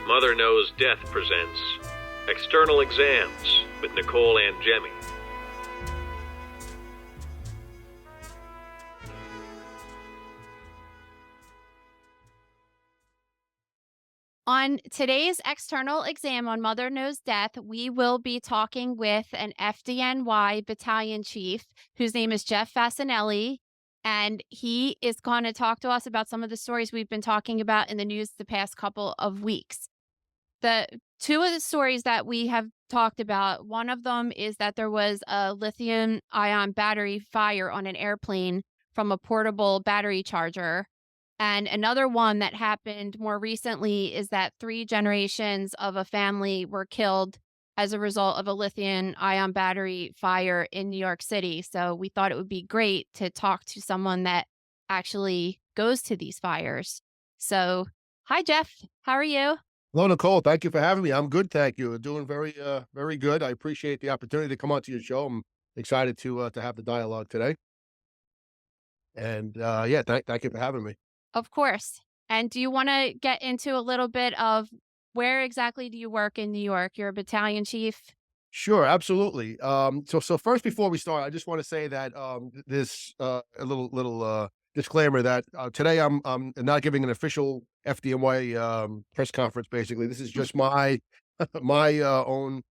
Mother Knows Death presents External Exams with Nicole Angemi. On today's external exam on Mother Knows Death, we will be talking with an FDNY Battalion Chief whose name is Jeff Facinelli, and he is going to talk to us about some of the stories we've been talking about in the news the past couple of weeks. The two of the stories that we have talked about, one of them is that there was a lithium ion battery fire on an airplane from a portable battery charger. And another one that happened more recently is that 3 generations of a family were killed as a result of a lithium ion battery fire in New York City. So we thought it would be great to talk to someone that actually goes to these fires. So, hi, Jeff. How are you? Hello, Nicole. Thank you for having me. I'm good, thank you. Doing very good. I appreciate the opportunity to come onto your show. I'm excited to have the dialogue today. And yeah, thank you for having me. Of course. And do you want to get into a little bit of where exactly do you work in New York? You're a battalion chief. Sure, absolutely. So first, before we start, I just want to say that this a little disclaimer that today I'm not giving an official FDNY press conference. Basically, this is just my my own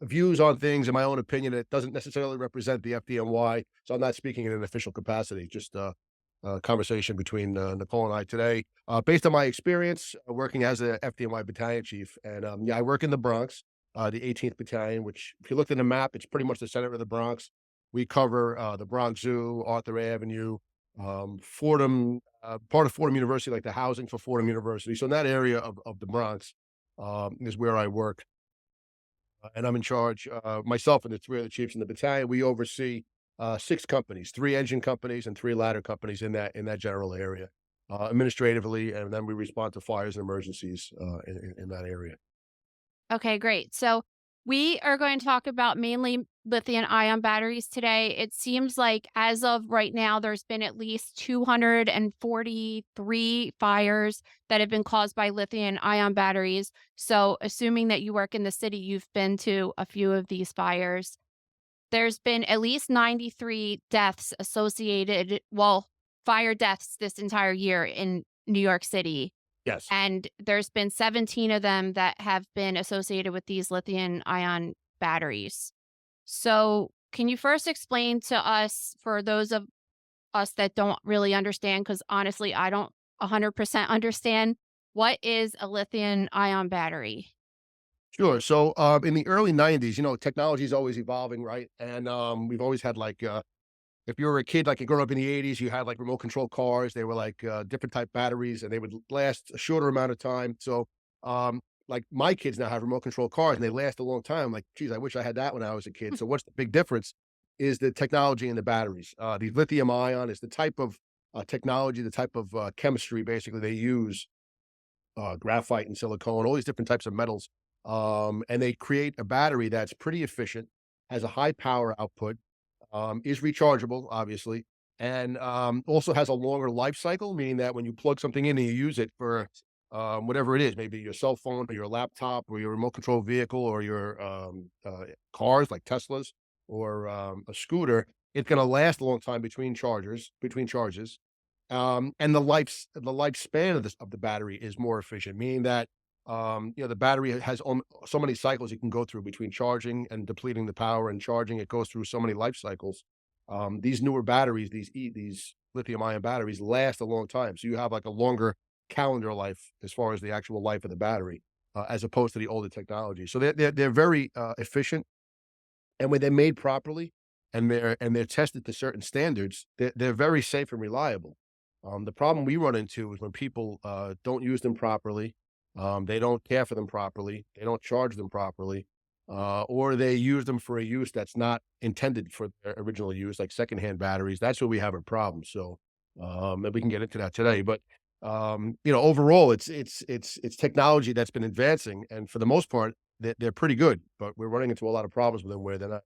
views on things and my own opinion. It doesn't necessarily represent the FDNY, so I'm not speaking in an official capacity. Just conversation between Nicole and I today, based on my experience working as a FDNY battalion chief. And yeah, I work in the Bronx, the 18th Battalion, which, if you look at the map, it's pretty much the center of the Bronx. We cover the Bronx Zoo, Arthur Avenue, Fordham, part of Fordham University, like the housing for Fordham University. So in that area of the Bronx is where I work. And I'm in charge, myself and the 3 other chiefs in the battalion. We oversee 6 companies, 3 engine companies and 3 ladder companies in that general area, administratively, and then we respond to fires and emergencies in that area. Okay, great. So we are going to talk about mainly lithium ion batteries today. It seems like as of right now, there's been at least 243 fires that have been caused by lithium ion batteries. So assuming that you work in the city, you've been to a few of these fires. There's been at least 93 deaths associated, well, fire deaths this entire year in New York City. Yes. And there's been 17 of them that have been associated with these lithium ion batteries. So, can you first explain to us, for those of us that don't really understand, because honestly, I don't 100% understand, what is a lithium ion battery? Sure. So, in the early '90s, technology is always evolving, right? And we've always had like, if you were a kid, like you grew up in the '80s, you had like remote control cars. They were like different type batteries, and they would last a shorter amount of time. So, like my kids now have remote control cars, and they last a long time. Like, geez, I wish I had that when I was a kid. So, what's the big difference? Is the technology in the batteries. The lithium ion is the type of technology, the type of chemistry, basically they use graphite and silicone, all these different types of metals. And they create a battery that's pretty efficient, has a high power output, is rechargeable, obviously, and also has a longer life cycle, meaning that when you plug something in and you use it for whatever it is, maybe your cell phone or your laptop or your remote control vehicle or your cars like Teslas or a scooter, it's going to last a long time between charges. And the lifespan of the battery is more efficient, meaning that the battery has so many cycles you can go through between charging and depleting the power and charging. It goes through so many life cycles. These newer batteries, these lithium ion batteries, last a long time. So you have like a longer calendar life as far as the actual life of the battery, as opposed to the older technology. So they're very efficient, and when they're made properly and they're tested to certain standards, they're very safe and reliable. The problem we run into is when people don't use them properly, they don't care for them properly, they don't charge them properly, or they use them for a use that's not intended for their original use, like secondhand batteries. That's where we have a problem. So, and we can get into that today. But overall, it's technology that's been advancing, and for the most part, they're pretty good. But we're running into a lot of problems with them where they're not.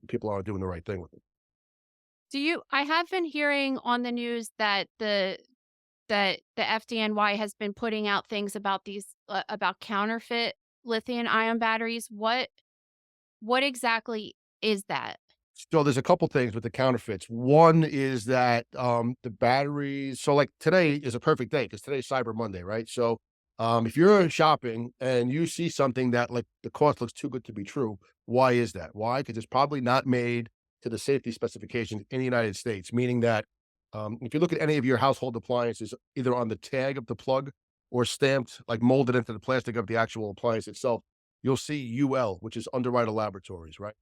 People aren't doing the right thing with it. I have been hearing on the news that the that the FDNY has been putting out things about these about counterfeit lithium ion batteries. What exactly is that? So there's a couple things with the counterfeits. One is that the batteries. So like today is a perfect day because today's Cyber Monday, right? So if you're shopping and you see something that like the cost looks too good to be true, why is that? Why? Because it's probably not made to the safety specifications in the United States. Meaning that if you look at any of your household appliances, either on the tag of the plug or stamped, like molded into the plastic of the actual appliance itself, you'll see UL, which is Underwriter Laboratories, right?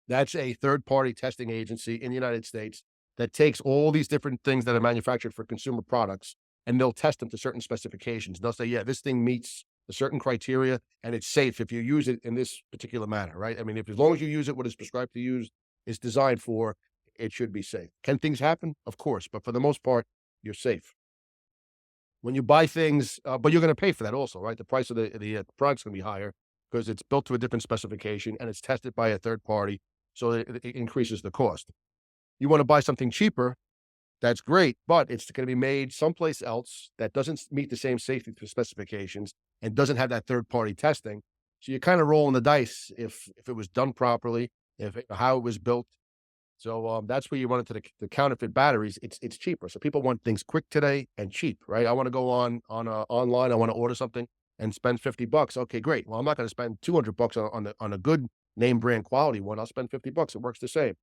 That's a third-party testing agency in the United States that takes all these different things that are manufactured for consumer products, and they'll test them to certain specifications. They'll say, "Yeah, this thing meets a certain criteria, and it's safe if you use it in this particular manner," right? I mean, if as long as you use it what it's prescribed to use, it's designed for, it should be safe. Can things happen? Of course, but for the most part, you're safe. When you buy things, but you're gonna pay for that also, right? The price of the product's gonna be higher because it's built to a different specification and it's tested by a third party, so it increases the cost. You wanna buy something cheaper, that's great, but it's gonna be made someplace else that doesn't meet the same safety specifications and doesn't have that third party testing. So you're kinda rolling the dice if it was done properly, how it was built. So, that's where you run into the counterfeit batteries. It's cheaper. So people want things quick today and cheap, right? I wanna go online, I wanna order something and spend $50. Okay, great. Well, I'm not gonna spend $200 on a good name brand quality one. I'll spend $50. It works the same.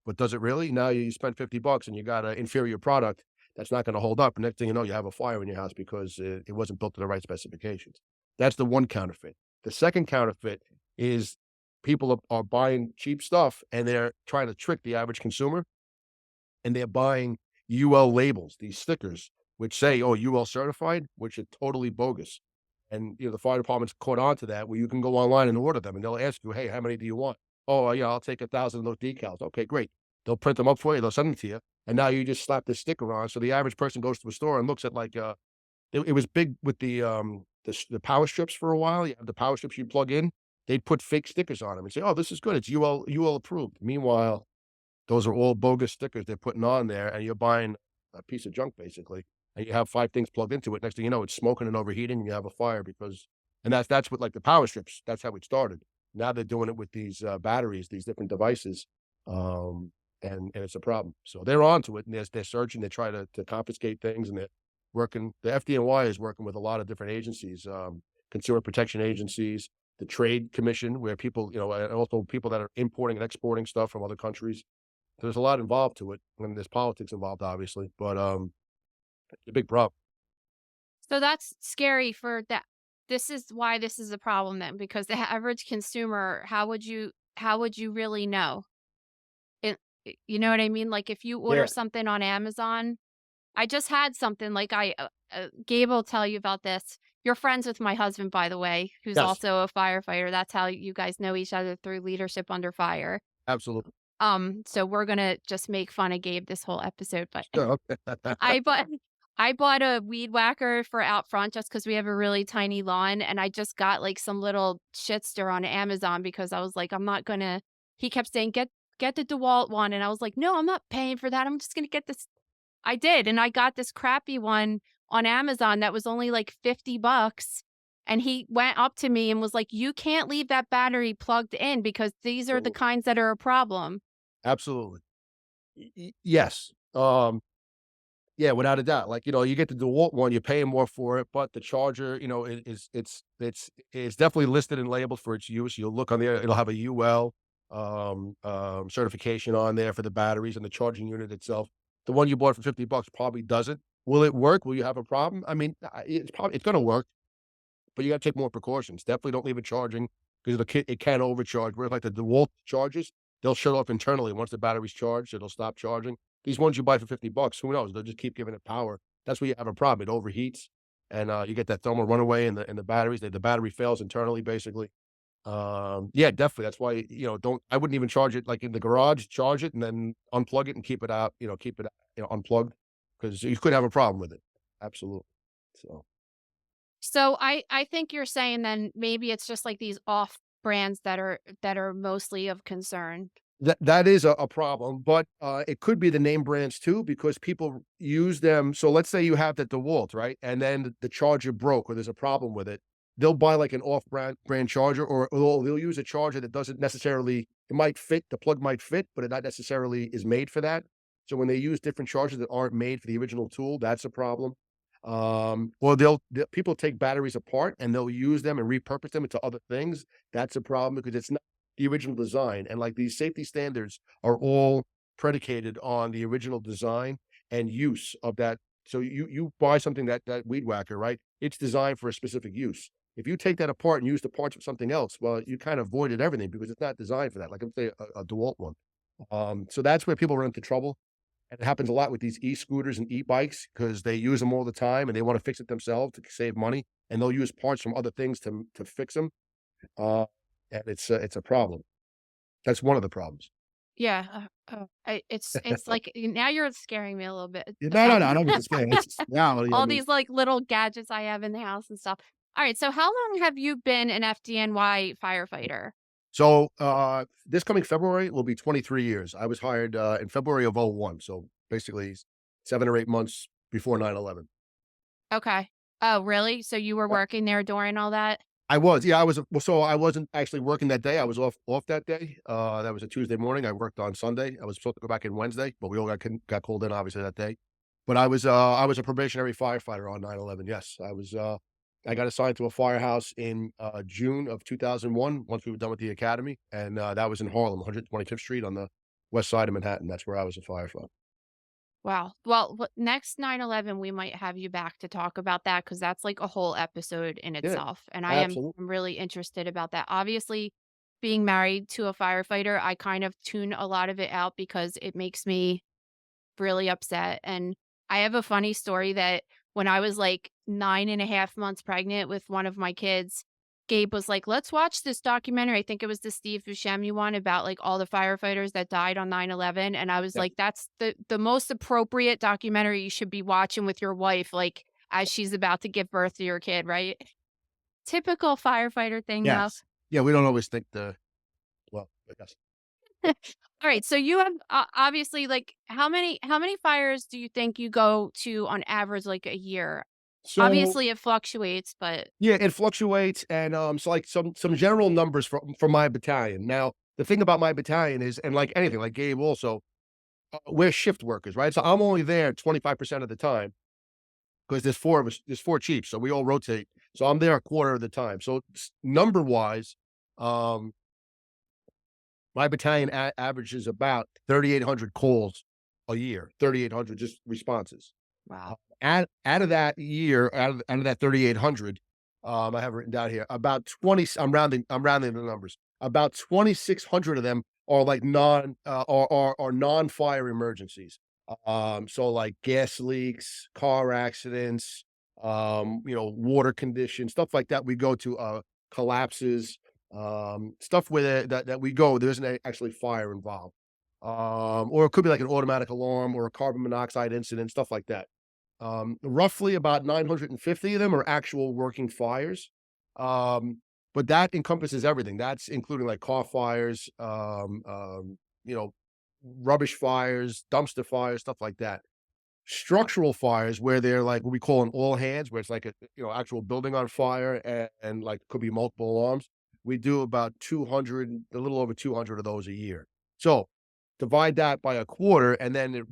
But does it really? Now you spend $50 and you got an inferior product that's not gonna hold up. Next thing you know, you have a fire in your house because it wasn't built to the right specifications. That's the one counterfeit. The second counterfeit is people are buying cheap stuff and they're trying to trick the average consumer, and they're buying UL labels, these stickers, which say, "Oh, UL certified," which are totally bogus. And, the fire department's caught on to that where you can go online and order them, and they'll ask you, "Hey, how many do you want?" "Oh, yeah, I'll take 1,000 of those decals." "Okay, great." They'll print them up for you, they'll send them to you, and now you just slap this sticker on, so the average person goes to a store and looks at, like, it was big with the power strips for a while. You have the power strips you plug in, they'd put fake stickers on them and say, "Oh, this is good, it's UL approved." Meanwhile, those are all bogus stickers they're putting on there, and you're buying a piece of junk basically, and you have 5 things plugged into it. Next thing you know, it's smoking and overheating, and you have a fire because and that's what like the power strips, that's how it started. Now they're doing it with these, batteries, these different devices, and it's a problem. So they're onto it, and they're searching, they try to confiscate things, and they're working the FDNY is working with a lot of different agencies, consumer protection agencies, the trade commission, where people, and also people that are importing and exporting stuff from other countries. There's a lot involved to it, and there's politics involved, obviously, but, it's a big problem. So that's scary for that. This is why this is a problem then, because the average consumer, how would you really know? You know what I mean? Like if you order Yeah. something on Amazon, I just had something like Gabe will tell you about this. You're friends with my husband, by the way, who's Yes, also a firefighter. That's how you guys know each other, through Leadership Under Fire. absolutely. So we're gonna just make fun of Gabe this whole episode, but Sure, okay. I bought I bought a weed whacker for out front just because we have a really tiny lawn, and I just got, like, some little shitster on Amazon because I was like, "I'm not gonna." He kept saying, "Get the DeWalt one," and I was like, "No, I'm not paying for that, I'm just gonna get this." I did, and I got this crappy one on Amazon that was only, like, 50 bucks, and he went up to me and was like, "You can't leave that battery plugged in because these are the Absolutely. kinds that are a problem." Absolutely. Yes, yeah, without a doubt. Like, you get the DeWalt one, you're paying more for it, but the charger, it's definitely listed and labeled for its use. You'll look on there, it'll have a UL certification on there for the batteries and the charging unit itself. The one you bought for $50 probably doesn't. Will it work? Will you have a problem? I mean, it's gonna work, but you gotta take more precautions. Definitely don't leave it charging because it can overcharge. Whereas like the DeWalt chargers, they'll shut off internally once the battery's charged, it'll stop charging. These ones you buy for $50, who knows? They'll just keep giving it power. That's where you have a problem. It overheats, and, you get that thermal runaway in the batteries. The battery fails internally, basically. Yeah, definitely. That's why, don't I wouldn't even charge it, like, in the garage, charge it, and then unplug it and keep it out, keep it, unplugged because you could have a problem with it. Absolutely. So, So I think you're saying then maybe it's just like these off brands that are mostly of concern. That is a problem, but it could be the name brands too, because people use them. So let's say you have the DeWalt, right? And then the charger broke or there's a problem with it. They'll buy like an off brand charger, or they'll use a charger that doesn't necessarily, it might fit, the plug might fit, but it not necessarily is made for that. So when they use different chargers that aren't made for the original tool, that's a problem. Or people take batteries apart and they'll use them and repurpose them into other things. That's a problem because it's not the original design. And like these safety standards are all predicated on the original design and use of that. So you buy something, that weed whacker, right? It's designed for a specific use. If you take that apart and use the parts for something else, well, you kind of voided everything because it's not designed for that. Like I'm say a DeWalt one. So that's where people run into trouble. And it happens a lot with these e-scooters and e-bikes because they use them all the time and they want to fix it themselves to save money. And they'll use parts from other things to fix them. Uh, and it's a problem. That's one of the problems. Yeah, it's like now you're scaring me a little bit Yeah, no, no, about no, I don't get to scare. It's reality. I all mean, these like little gadgets I have in the house and stuff. All right, so how long have you been an FDNY firefighter? so this coming February will be 23 years. I was hired in February of '01. So basically 7 or 8 months before 9/11. Okay. Oh, really? So you were Yeah. working there during all that? I was, yeah, I was. Well, so I wasn't actually working that day. I was off that day. That was a Tuesday morning. I worked on Sunday. I was supposed to go back in Wednesday, but we all got called in obviously that day. But I was a probationary firefighter on 9/11. Yes, I got assigned to a firehouse in June of 2001 once we were done with the academy, and that was in Harlem, 125th Street on the west side of Manhattan. That's where I was a firefighter. Wow. Well, next 9/11, we might have you back to talk about that because that's like a whole episode in Yeah, itself. And absolutely. I'm really interested about that. Obviously, being married to a firefighter, I kind of tune a lot of it out because it makes me really upset. And I have a funny story that when I was like 9.5 months pregnant with one of my kids, Gabe was like, let's watch this documentary. I think it was the Steve Buscemi one about like all the firefighters that died on 9/11. And I was Yeah. like, that's the most appropriate documentary you should be watching with your wife, like as she's about to give birth to your kid, right? Typical firefighter thing though. Yes. Yeah, we don't always think well, I guess. All right, so you have obviously like how many fires do you think you go to on average like a year? So Obviously it fluctuates, but yeah, it fluctuates, and so like some general numbers for my battalion. Now, the thing about my battalion is, and like anything, like Gabe also, we're shift workers, right? So I'm only there 25% of the time because there's four of us, there's four chiefs, so we all rotate. So I'm there a quarter of the time. So number wise, um, my battalion averages about 3,800 calls a year, 3,800 just responses. wow. Out of that year, out of that 3,800, I have written down here about 20. I'm rounding the numbers. About 2,600 of them are like are non-fire emergencies. So like gas leaks, car accidents, water conditions, stuff like that. We go to collapses, stuff where that we go. There isn't actually fire involved, or it could be like an automatic alarm or a carbon monoxide incident, stuff like that. Roughly about 950 of them are actual working fires. But that encompasses everything. That's including like car fires, you know, rubbish fires, dumpster fires, stuff like that. Structural fires where they're like what we call an all hands, where it's like a actual building on fire and like could be multiple alarms. We do about 200, a little over 200 of those a year. So divide that by a quarter, and then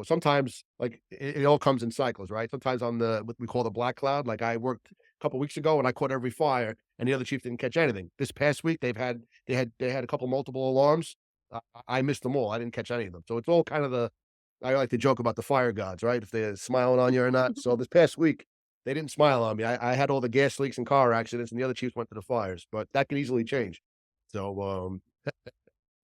sometimes like it all comes in cycles, right? Sometimes on the what we call the black cloud, like I worked a couple weeks ago and I caught every fire, and the other chief didn't catch anything. This past week they had a couple multiple alarms. I missed them all. I didn't catch any of them. So it's all kind of the I like to joke about the fire gods, right? If they're smiling on you or not. So this past week, they didn't smile on me. I had all the gas leaks and car accidents, and the other chiefs went to the fires, but that can easily change. So,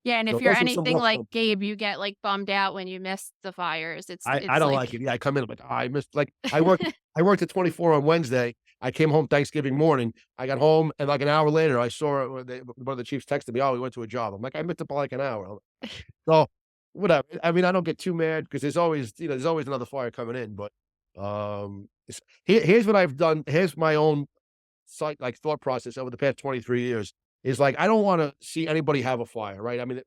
Yeah, and so if you're those are some anything rough like numbers. Gabe, you get like bummed out when you miss the fires. I It's don't like like it. Yeah, I come in, I'm like, "Oh, I missed." Like I worked at 24 on Wednesday. I came home Thanksgiving morning. I got home, and like an hour later, I saw one of the chiefs texted me, "Oh, we went to a job." I'm like, "I missed it by like an hour." So, whatever. I mean, I don't get too mad because there's always another fire coming in, but, here's what I've done. Here's my own thought process over the past 23 years is like, I don't wanna see anybody have a fire, right? I mean,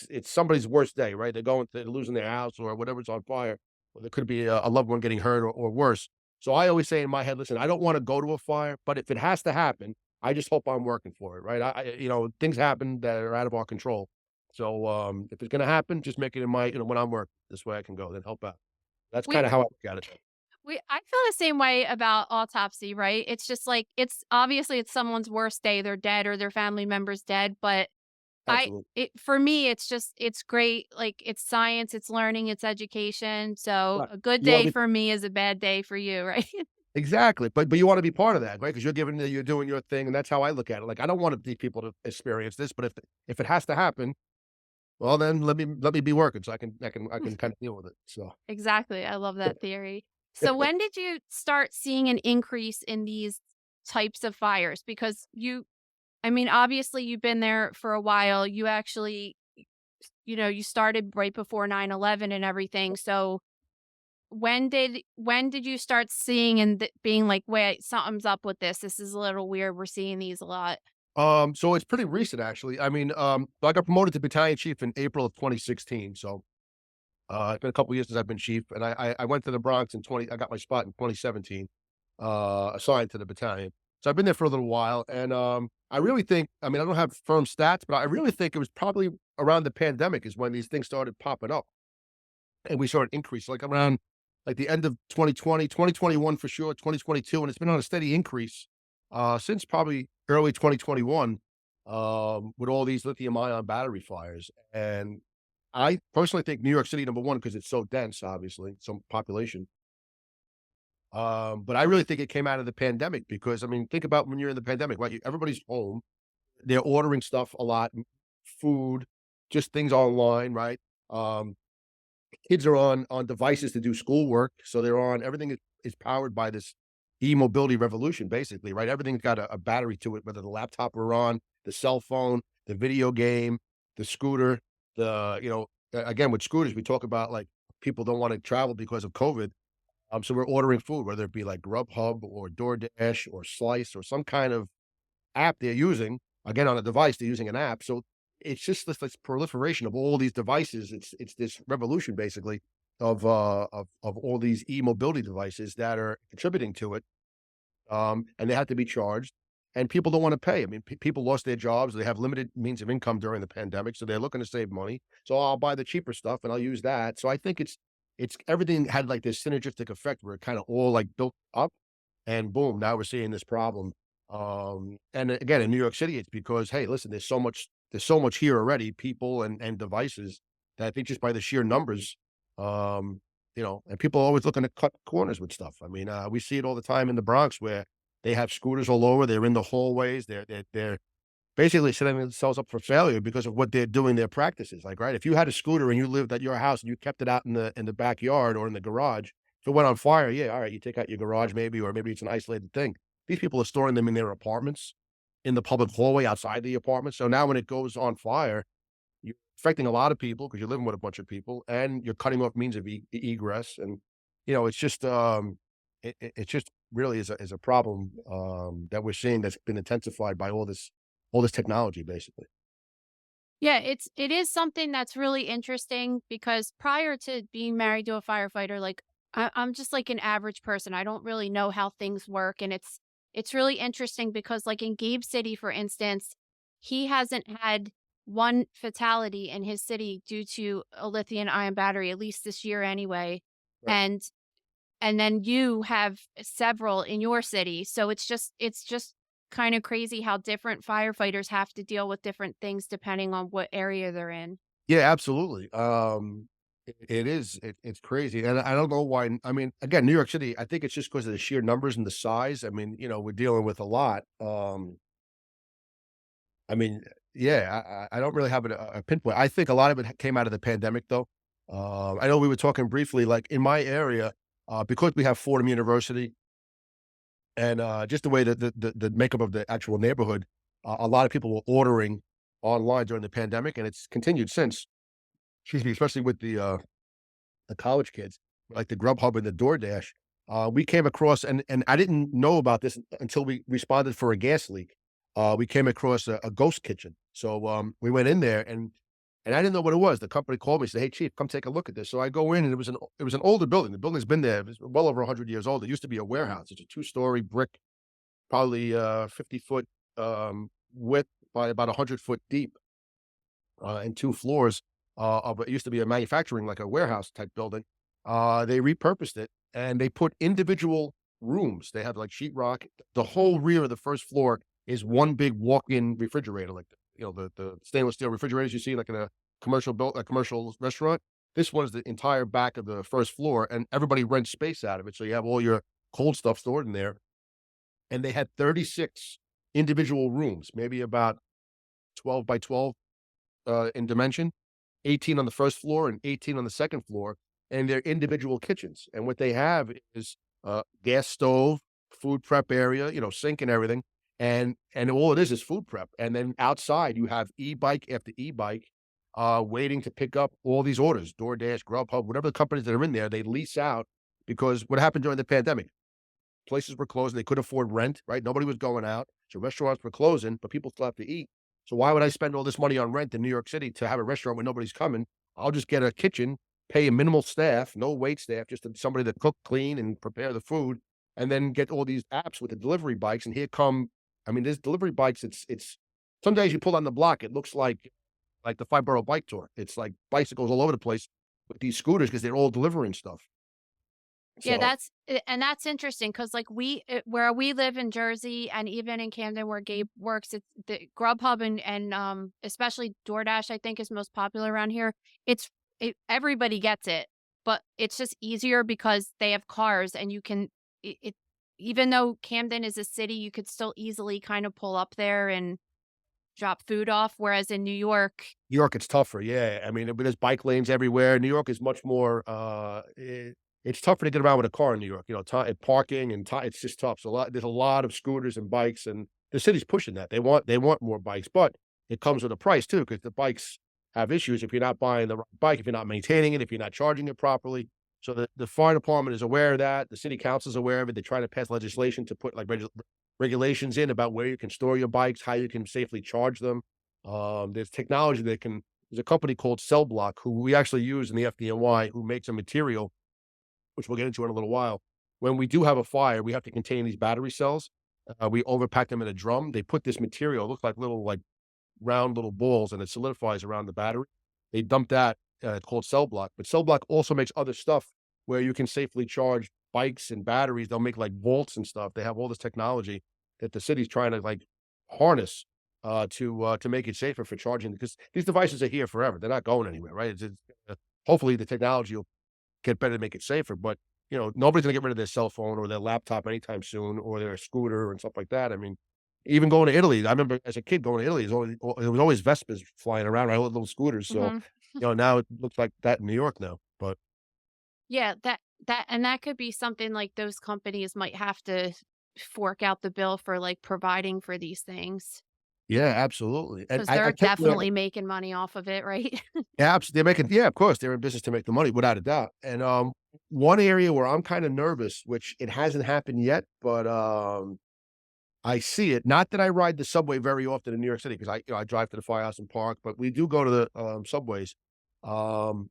it's somebody's worst day, right? They're losing their house or whatever's on fire, or there could be a loved one getting hurt or worse. So I always say in my head, listen, I don't want to go to a fire, but if it has to happen, I just hope I'm working for it, right? Things happen that are out of our control. So if it's going to happen, just make it in my, when I'm working. This way I can go, then help out. That's We kind of how I look at it. I feel the same way about autopsy, right? It's just like it's obviously it's someone's worst day, they're dead or their family member's dead, but Absolutely. for me it's just it's great, like it's science, it's learning, it's education. So Right. a good You want day to be for me is a bad day for you, right? exactly, but you want to be part of that, right? Because you're doing your thing, and that's how I look at it. Like I don't want these people to experience this, but if it has to happen, well, then let me be working so I can kind of deal with it. So Exactly. I love that theory. So when did you start seeing an increase in these types of fires? Because I mean, obviously you've been there for a while. You actually, you started right before 9/11 and everything. So when did you start seeing and being like, wait, something's up with this? This is a little weird. We're seeing these a lot. so it's pretty recent actually. I mean, I got promoted to battalion chief in April of 2016. So it's been a couple years since I've been chief, and I went to the Bronx in 20. I got my spot in 2017, assigned to the battalion. So I've been there for a little while, and I really think. I mean, I don't have firm stats, but I really think it was probably around the pandemic is when these things started popping up, and we saw an increase, like around like the end of 2020, 2021 for sure, 2022, and it's been on a steady increase since probably early 2021 with all these lithium ion battery fires. And I personally think New York City, number one, because it's so dense, obviously, so population. But I really think it came out of the pandemic because, I mean, think about when you're in the pandemic, right? Everybody's home. They're ordering stuff a lot, food, just things online, right? Um, Kids are on devices to do schoolwork, so they're on everything is powered by this e-mobility revolution, basically, right? Everything's got a battery to it, whether the laptop we're on, the cell phone, the video game, the scooter, again, with scooters, we talk about, like, people don't wanna travel because of COVID, so we're ordering food, whether it be like Grubhub or DoorDash or Slice or some kind of app they're using, again, on a device, they're using an app, so it's just this proliferation of all these devices, it's this revolution, basically, of all these e-mobility devices that are contributing to it, and they have to be charged, and people don't wanna pay. I mean, people lost their jobs, they have limited means of income during the pandemic, so they're looking to save money, so I'll buy the cheaper stuff and I'll use that, so I think it's everything had, like, this synergistic effect where it kinda all, like, built up, and boom, now we're seeing this problem. And again, in New York City, it's because, hey, listen, there's so much here already, people and devices that I think just by the sheer numbers, and people are always looking to cut corners with stuff. I mean, we see it all the time in the Bronx where they have scooters all over. They're in the hallways. They're basically setting themselves up for failure because of what they're doing. Their practices, like, right, if you had a scooter and you lived at your house and you kept it out in the backyard or in the garage, if it went on fire, yeah, all right, you take out your garage maybe, or maybe it's an isolated thing. These people are storing them in their apartments, in the public hallway outside the apartment. So now when it goes on fire, you're affecting a lot of people because you're living with a bunch of people, and you're cutting off means of egress. And it's just it just really is a problem that we're seeing that's been intensified by all this technology, basically. Yeah, it is something that's really interesting because prior to being married to a firefighter, like I'm just like an average person. I don't really know how things work, and it's really interesting because like in Gabe City, for instance, he hasn't had one fatality in his city due to a lithium ion battery, at least this year anyway. Right. And and then you have several in your city. So it's just kind of crazy how different firefighters have to deal with different things depending on what area they're in. Yeah, absolutely. It is. It's crazy, and I don't know why. I mean, again, New York City. I think it's just because of the sheer numbers and the size. I mean, we're dealing with a lot. I mean, yeah, I don't really have a pinpoint. I think a lot of it came out of the pandemic, though. I know we were talking briefly, like in my area, because we have Fordham University, and just the way that the makeup of the actual neighborhood, a lot of people were ordering online during the pandemic, and it's continued since. Excuse me, especially with the college kids, like the Grubhub and the DoorDash. We came across, and I didn't know about this until we responded for a gas leak. We came across a ghost kitchen. So we went in there, and And I didn't know what it was. The company called me and said, "Hey, chief, come take a look at this." So I go in, and it was an older building. The building's been there, it's well over 100 years old. It used to be a warehouse. It's a two-story brick, probably 50-foot width by about 100-foot deep, and two floors. Of it used to be a manufacturing, like a warehouse type building. They repurposed it, and they put individual rooms. They have like sheetrock. The whole rear of the first floor is one big walk-in refrigerator, like the stainless steel refrigerators you see like in a commercial restaurant. This one is the entire back of the first floor, and everybody rents space out of it. So you have all your cold stuff stored in there. And they had 36 individual rooms, maybe about 12 by 12 in dimension, 18 on the first floor and 18 on the second floor, and they're individual kitchens. And what they have is gas stove, food prep area, sink and everything. And all it is food prep. And then outside you have e-bike after e-bike waiting to pick up all these orders, DoorDash, Grubhub, whatever the companies that are in there, they lease out because what happened during the pandemic? Places were closed. They couldn't afford rent, right? Nobody was going out. So restaurants were closing, but people still have to eat. So why would I spend all this money on rent in New York City to have a restaurant when nobody's coming? I'll just get a kitchen, pay a minimal staff, no wait staff, just somebody to cook, clean, and prepare the food, and then get all these apps with the delivery bikes. And here come, there's delivery bikes. It's some days you pull on the block, it looks like the 5 Borough Bike Tour. It's like bicycles all over the place with these scooters because they're all delivering stuff. Yeah, So that's interesting because like where we live in Jersey and even in Camden where Gabe works, it's the Grubhub and especially DoorDash I think is most popular around here. Everybody gets it, but it's just easier because they have cars and you can even though Camden is a city, you could still easily kind of pull up there and drop food off. Whereas in New York, it's tougher. Yeah. There's bike lanes everywhere. New York is much more, it's tougher to get around with a car in New York, parking and it's just tough. So there's a lot of scooters and bikes, and the city's pushing that. They want more bikes, but it comes with a price too, because the bikes have issues if you're not buying the right bike, if you're not maintaining it, if you're not charging it properly. So the fire department is aware of that. The city council is aware of it. They're trying to pass legislation to put like regulations in about where you can store your bikes, how you can safely charge them. There's technology there's a company called Cell Block who we actually use in the FDNY who makes a material which we'll get into in a little while. When we do have a fire, we have to contain these battery cells. We overpack them in a drum. They put this material, it looks like little round little balls, and it solidifies around the battery. They dump that, it's called Cell Block. But Cell Block also makes other stuff where you can safely charge bikes and batteries. They'll make like volts and stuff. They have all this technology that the city's trying to harness to make it safer for charging, because these devices are here forever. They're not going anywhere, right? Hopefully the technology will get better to make it safer, but nobody's gonna get rid of their cell phone or their laptop anytime soon, or their scooter and stuff like that. Even going to Italy, I remember as a kid going to Italy, it was always Vespas flying around, right? All the little scooters. So, hmm now it looks like that in New York now. But Yeah, that could be something like those companies might have to fork out the bill for like providing for these things yeah, absolutely. And because I they're tell you, definitely making money off of it, right? they're making, yeah, of course, they're in business to make the money without a doubt. And one area where I'm kind of nervous, which it hasn't happened yet, but I see it. Not that I ride the subway very often in New York City because I drive to the Firehouse and Park, but we do go to the subways. Um,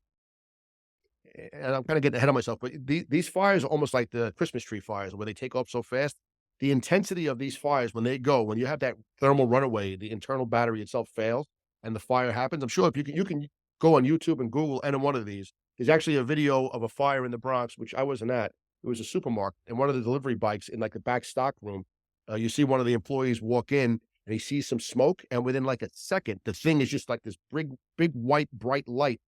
and I'm kind of getting ahead of myself, but these fires are almost like the Christmas tree fires where they take off so fast. The intensity of these fires when when you have that thermal runaway, the internal battery itself fails and the fire happens. I'm sure if you can go on YouTube and Google any one of these. There's actually a video of a fire in the Bronx, which I wasn't at. It was a supermarket, and one of the delivery bikes in like the back stock room. You see one of the employees walk in and he sees some smoke, and within like a second, the thing is just like this big white bright light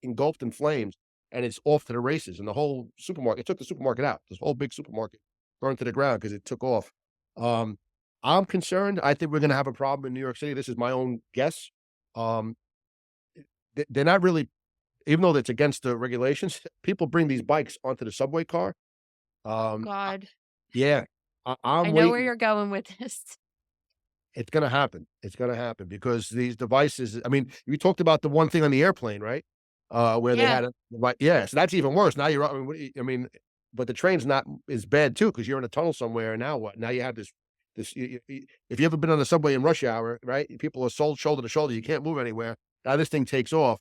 engulfed in flames, and it's off to the races. And the whole supermarket, it took the supermarket out. This whole big supermarket burned to the ground because it took off. Um, I'm concerned. I think we're going to have a problem in New York City. This is my own guess. Um, they're not really, even though it's against the regulations, people bring these bikes onto the subway car. Oh Um, God, yeah, I I'm know where waiting. you're going with this. It's gonna happen. It's gonna happen because these devices, you talked about the one thing on the airplane, right? Where they Yeah, had a right, yeah, so that's even worse. Now you're but the train's not as bad too, because 'cause you're in a tunnel somewhere, and now what? Now you have this if you ever been on the subway in rush hour, right? People are sold shoulder to shoulder, you can't move anywhere. Now this thing takes off,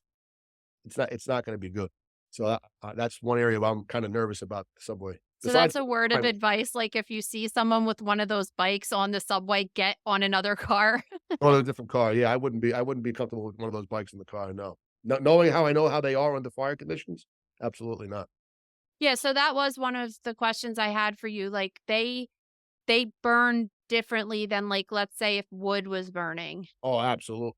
it's not gonna be good. So, that's one area where I'm kinda nervous about the subway. So Besides that's a word of advice, like, if you see someone with one of those bikes on the subway, get on another car. on a different car, yeah, I wouldn't be comfortable with one of those bikes in the car, no. Knowing how I know how they are under fire conditions, absolutely not. Yeah, so that was one of the questions I had for you, like, they burn differently than, like, let's say if wood was burning. Oh, absolutely.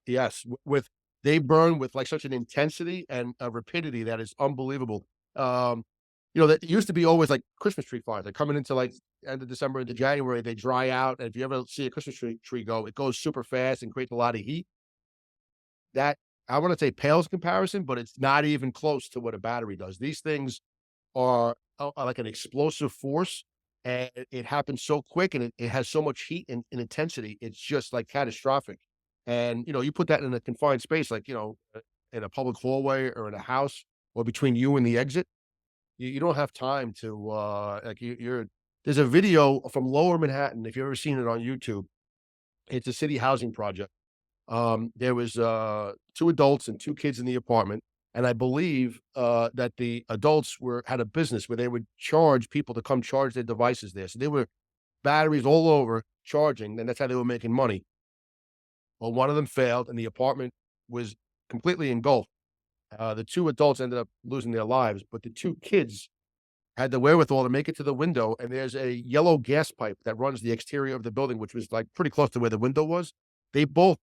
Yes, with they burn with, like, such an intensity and a rapidity that is unbelievable. Um, that used to be always like Christmas tree fires. They're coming into, like, end of December into January, they dry out, and if you ever see a Christmas tree go, it goes super fast and creates a lot of heat. That I wanna say pales in comparison, but it's not even close to what a battery does. These things are like an explosive force, and it happens so quick, and it has so much heat and intensity, it's just, like, catastrophic. And, you put that in a confined space, like, in a public hallway or in a house or between you and the exit, you don't have time to, like, you're there's a video from Lower Manhattan, if you've ever seen it on YouTube. It's a city housing project. There was, 2 adults and 2 kids in the apartment, and I believe, that the adults had a business where they would charge people to come charge their devices there. So there were batteries all over charging, and that's how they were making money. Well, one of them failed, and the apartment was completely engulfed. The 2 adults ended up losing their lives, but the 2 kids had the wherewithal to make it to the window, and there's a yellow gas pipe that runs the exterior of the building, which was, like, pretty close to where the window was. They were,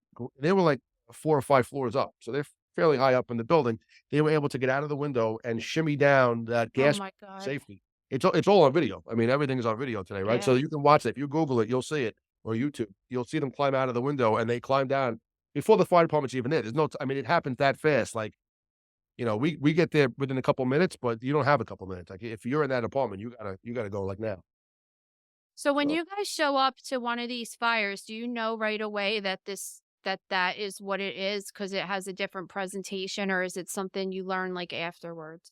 like, 4 or 5 floors up, so they're fairly high up in the building. They were able to get out of the window and shimmy down that Oh gas my god. safely. It's all on video. I mean, everything is on video today, right? So Yeah. you can watch it. If you Google it, you'll see it, or YouTube. You'll see them climb out of the window, and they climb down before the fire department's even there. There's no t I mean, it happens that fast, like, we get there within a couple minutes, but you don't have a couple minutes. Like, if you're in that apartment, you gotta go, like, now. So when So you guys show up to one of these fires, do you know right away that that is what it is because it has a different presentation, or is it something you learn, like, afterwards?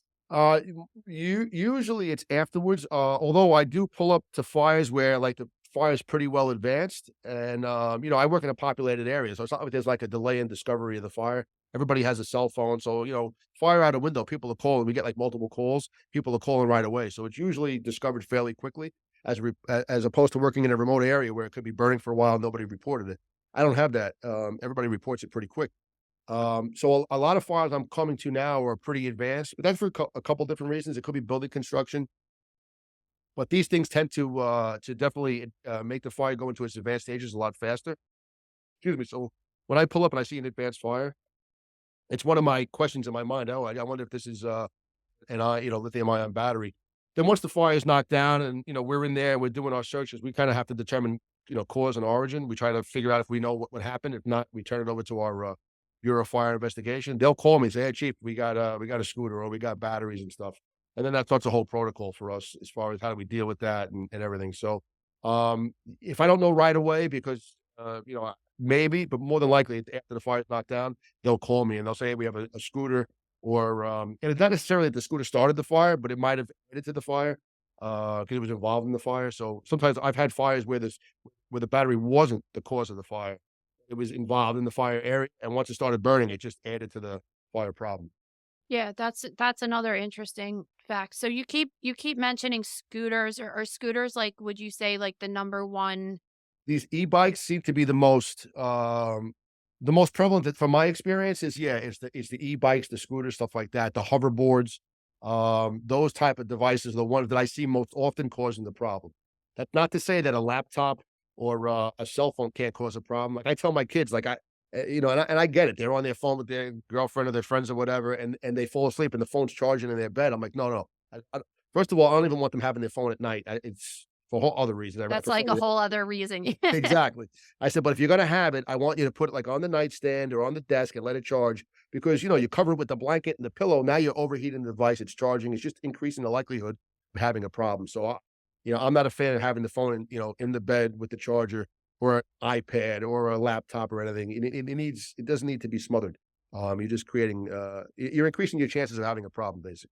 Usually it's afterwards, although I do pull up to fires where, like, the fire's pretty well advanced, and, I work in a populated area, so it's not like there's, like, a delay in discovery of the fire. Everybody has a cell phone, so, fire out a window, people are calling, we get, like, multiple calls, people are calling right away, so it's usually discovered fairly quickly as opposed to working in a remote area where it could be burning for a while, nobody reported it. I don't have that, everybody reports it pretty quick. So a lot of fires I'm coming to now are pretty advanced, but that's for a couple different reasons. It could be building construction, but these things tend to definitely make the fire go into its advanced stages a lot faster. Excuse me. So when I pull up and I see an advanced fire, it's one of my questions in my mind. Oh, I wonder if this is lithium ion battery. Then once the fire is knocked down and we're in there, we're doing our searches. We kind of have to determine cause and origin. We try to figure out if we know what happened. If not, we turn it over to our Bureau of Fire Investigation. They'll call me and say, "Hey, chief, we got a scooter or we got batteries and stuff." And then that starts a whole protocol for us as far as how do we deal with that and everything. So, if I don't know right away, because maybe, but more than likely after the fire's knocked down, they'll call me and they'll say, "Hey, we have a scooter," or and it's not necessarily that the scooter started the fire, but it might have added to the fire because it was involved in the fire. So sometimes I've had fires where the battery wasn't the cause of the fire. It was involved in the fire area, and once it started burning, it just added to the fire problem. Yeah, that's another interesting fact. So you keep mentioning scooters, or scooters, like, would you say, like, the number one? These e-bikes seem to be the most prevalent that from my experience is, yeah, it's the e-bikes, the scooters, stuff like that, the hoverboards, those type of devices are the ones that I see most often causing the problem. That's not to say that a laptop or, a cell phone can't cause a problem. Like, I tell my kids, like, and I get it. They're on their phone with their girlfriend or their friends or whatever, and they fall asleep and the phone's charging in their bed. I'm like, "No, no." First of all, I don't even want them having their phone at night. It's for whole other reasons. I That's prefer like a whole other reason. exactly. I said, "But if you're gonna have it, I want you to put it, like, on the nightstand or on the desk and let it charge because, you cover it with the blanket and the pillow, now you're overheating the device, it's charging, it's just increasing the likelihood of having a problem." So, I'm not a fan of having the phone in the bed with the charger or an iPad or a laptop or anything. It doesn't need to be smothered. You're just creating, you're increasing your chances of having a problem, basically.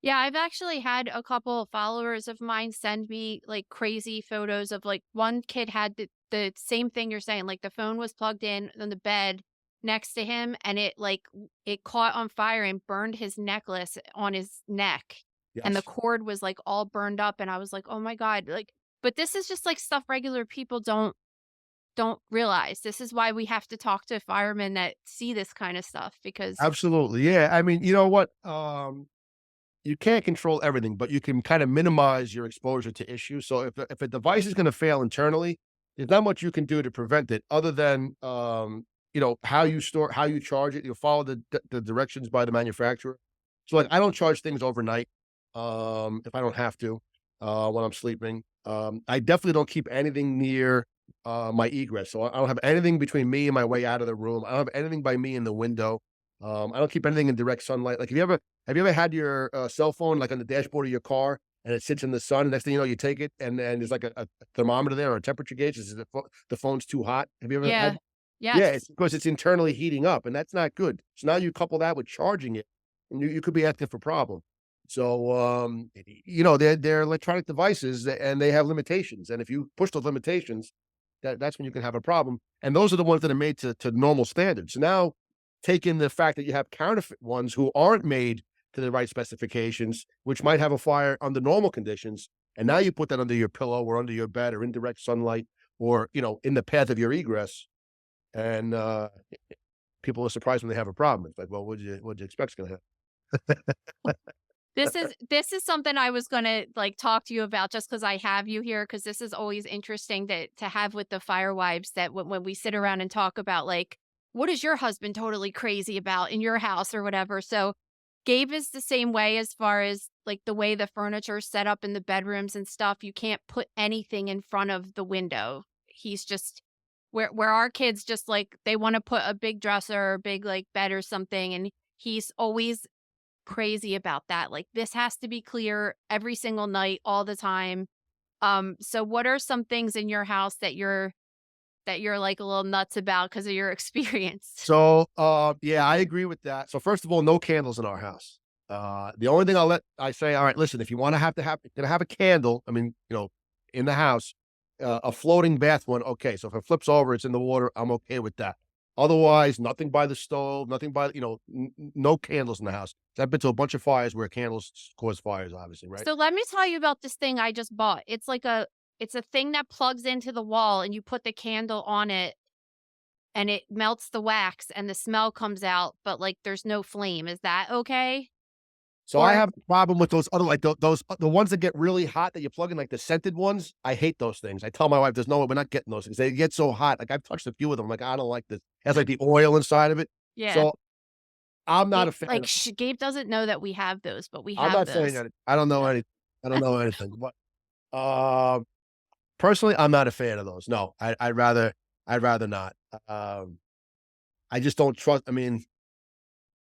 Yeah, I've actually had a couple of followers of mine send me, like, crazy photos of, like, one kid had the same thing you're saying, like, the phone was plugged in on the bed, next to him, and it caught on fire and burned his necklace on his neck, and the Yes. cord was like all burned up, and I was like, "Oh my God." Like, but this is just like stuff regular people don't realize. This is why we have to talk to firemen that see this kind of stuff because Absolutely. Yeah. I mean, you know what? You can't control everything, but you can kind of minimize your exposure to issues. So if a device is going to fail internally, there's not much you can do to prevent it other than how you store, how you charge it. You'll follow the directions by the manufacturer. So like I don't charge things overnight if I don't have to when I'm sleeping. I definitely don't keep anything near my egress. So I don't have anything between me and my way out of the room. I don't have anything by me in the window. I don't keep anything in direct sunlight. Like, have you ever had your cell phone like on the dashboard of your car and it sits in the sun? And next thing you know, you take it and there's like a thermometer there or a temperature gauge. Is the phone's too hot? Have you ever yeah. had? Yeah, Yes. it's because it's internally heating up, and that's not good. So now you couple that with charging it, and you could be asking for problem. So they're electronic devices and they have limitations. And if you push those limitations, that's when you can have a problem. And those are the ones that are made to normal standards. So now take in the fact that you have counterfeit ones who aren't made to the right specifications, which might have a fire under normal conditions. And now you put that under your pillow or under your bed or in direct sunlight or, in the path of your egress. And people are surprised when they have a problem. It's like, well, what'd you expect's gonna happen? This is something I was gonna like talk to you about just because I have you here because this is always interesting to have with the fire wives that when we sit around and talk about like what is your husband totally crazy about in your house or whatever. So Gabe is the same way as far as like the way the furniture is set up in the bedrooms and stuff. You can't put anything in front of the window. He's just where our kids just like they want to put a big dresser or a big like bed or something, and he's always crazy about that. Like this has to be clear every single night, all the time. So what are some things in your house that you're like a little nuts about because of your experience? So, yeah, I agree with that. So first of all, no candles in our house. The only thing I say, all right, listen, if you want to gonna have a candle, I mean, in the house, a floating bath one, okay. So if it flips over, it's in the water, I'm okay with that. Otherwise, nothing by the stove, nothing by, no candles in the house. So I've been to a bunch of fires where candles cause fires, obviously, right? So let me tell you about this thing I just bought. It's a thing that plugs into the wall and you put the candle on it and it melts the wax and the smell comes out, but like there's no flame. Is that okay? So I Or have a problem with those other like those the ones that get really hot that you plug in, like the scented ones. I hate those things. I tell my wife, "There's no way we're not getting those things. They get so hot." Like I've touched a few of them. Like I don't like this. It has like the oil inside of it. yeah. So I'm not a fan. Gabe doesn't know that we have those, but we I'm have not saying those. that. I don't know anything. I don't know anything. But personally, I'm not a fan of those. No, I'd rather not. I just don't trust. I mean,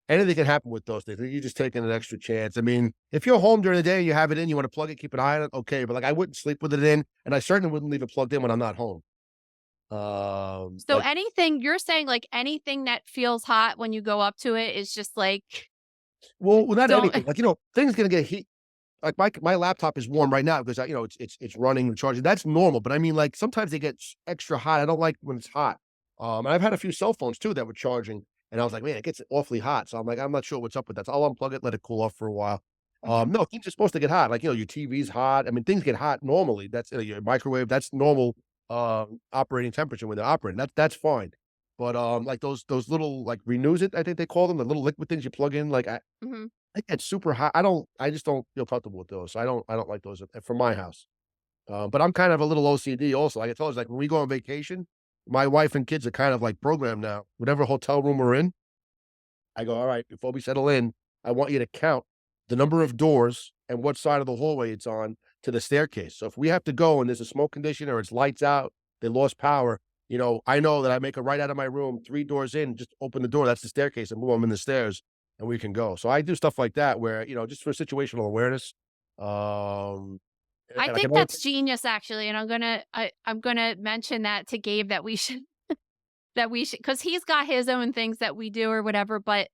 anything can happen with those things. You're just taking an extra chance. I mean, if you're home during the day and you have it in, you want to plug it, keep an eye on it, okay. But like, I wouldn't sleep with it in, and I certainly wouldn't leave it plugged in when I'm not home. So anything you're saying, like anything that feels hot when you go up to it is just like well, not don't. anything. Like things gonna get heat. Like my laptop is warm right now because it's running and charging. That's normal. But I mean, like sometimes they get extra hot. I don't like when it's hot. And I've had a few cell phones too that were charging, and I was like, man, it gets awfully hot. So I'm like, I'm not sure what's up with that. So I'll unplug it, let it cool off for a while. No, things are supposed to get hot. Like your TV's hot. I mean, things get hot normally. That's your microwave. That's normal operating temperature when they're operating. That's fine. But like those little like renews it, I think they call them the little liquid things you plug in. Like Mhm. I get super hot. I just don't feel comfortable with those. So I don't like those for my house. But I'm kind of a little OCD also. Like I told you, like when we go on vacation, my wife and kids are kind of like programmed now. Whatever hotel room we're in, I go, all right, before we settle in, I want you to count the number of doors and what side of the hallway it's on to the staircase. So if we have to go and there's a smoke condition or it's lights out, they lost power, I know that I make a right out of my room, 3 doors in, just open the door. That's the staircase and move them in the stairs and we can go. So I do stuff like that where, just for situational awareness. Um, I and I can think only, that's genius actually, and I'm gonna mention that to Gabe that we should because he's got his own things that we do or whatever. But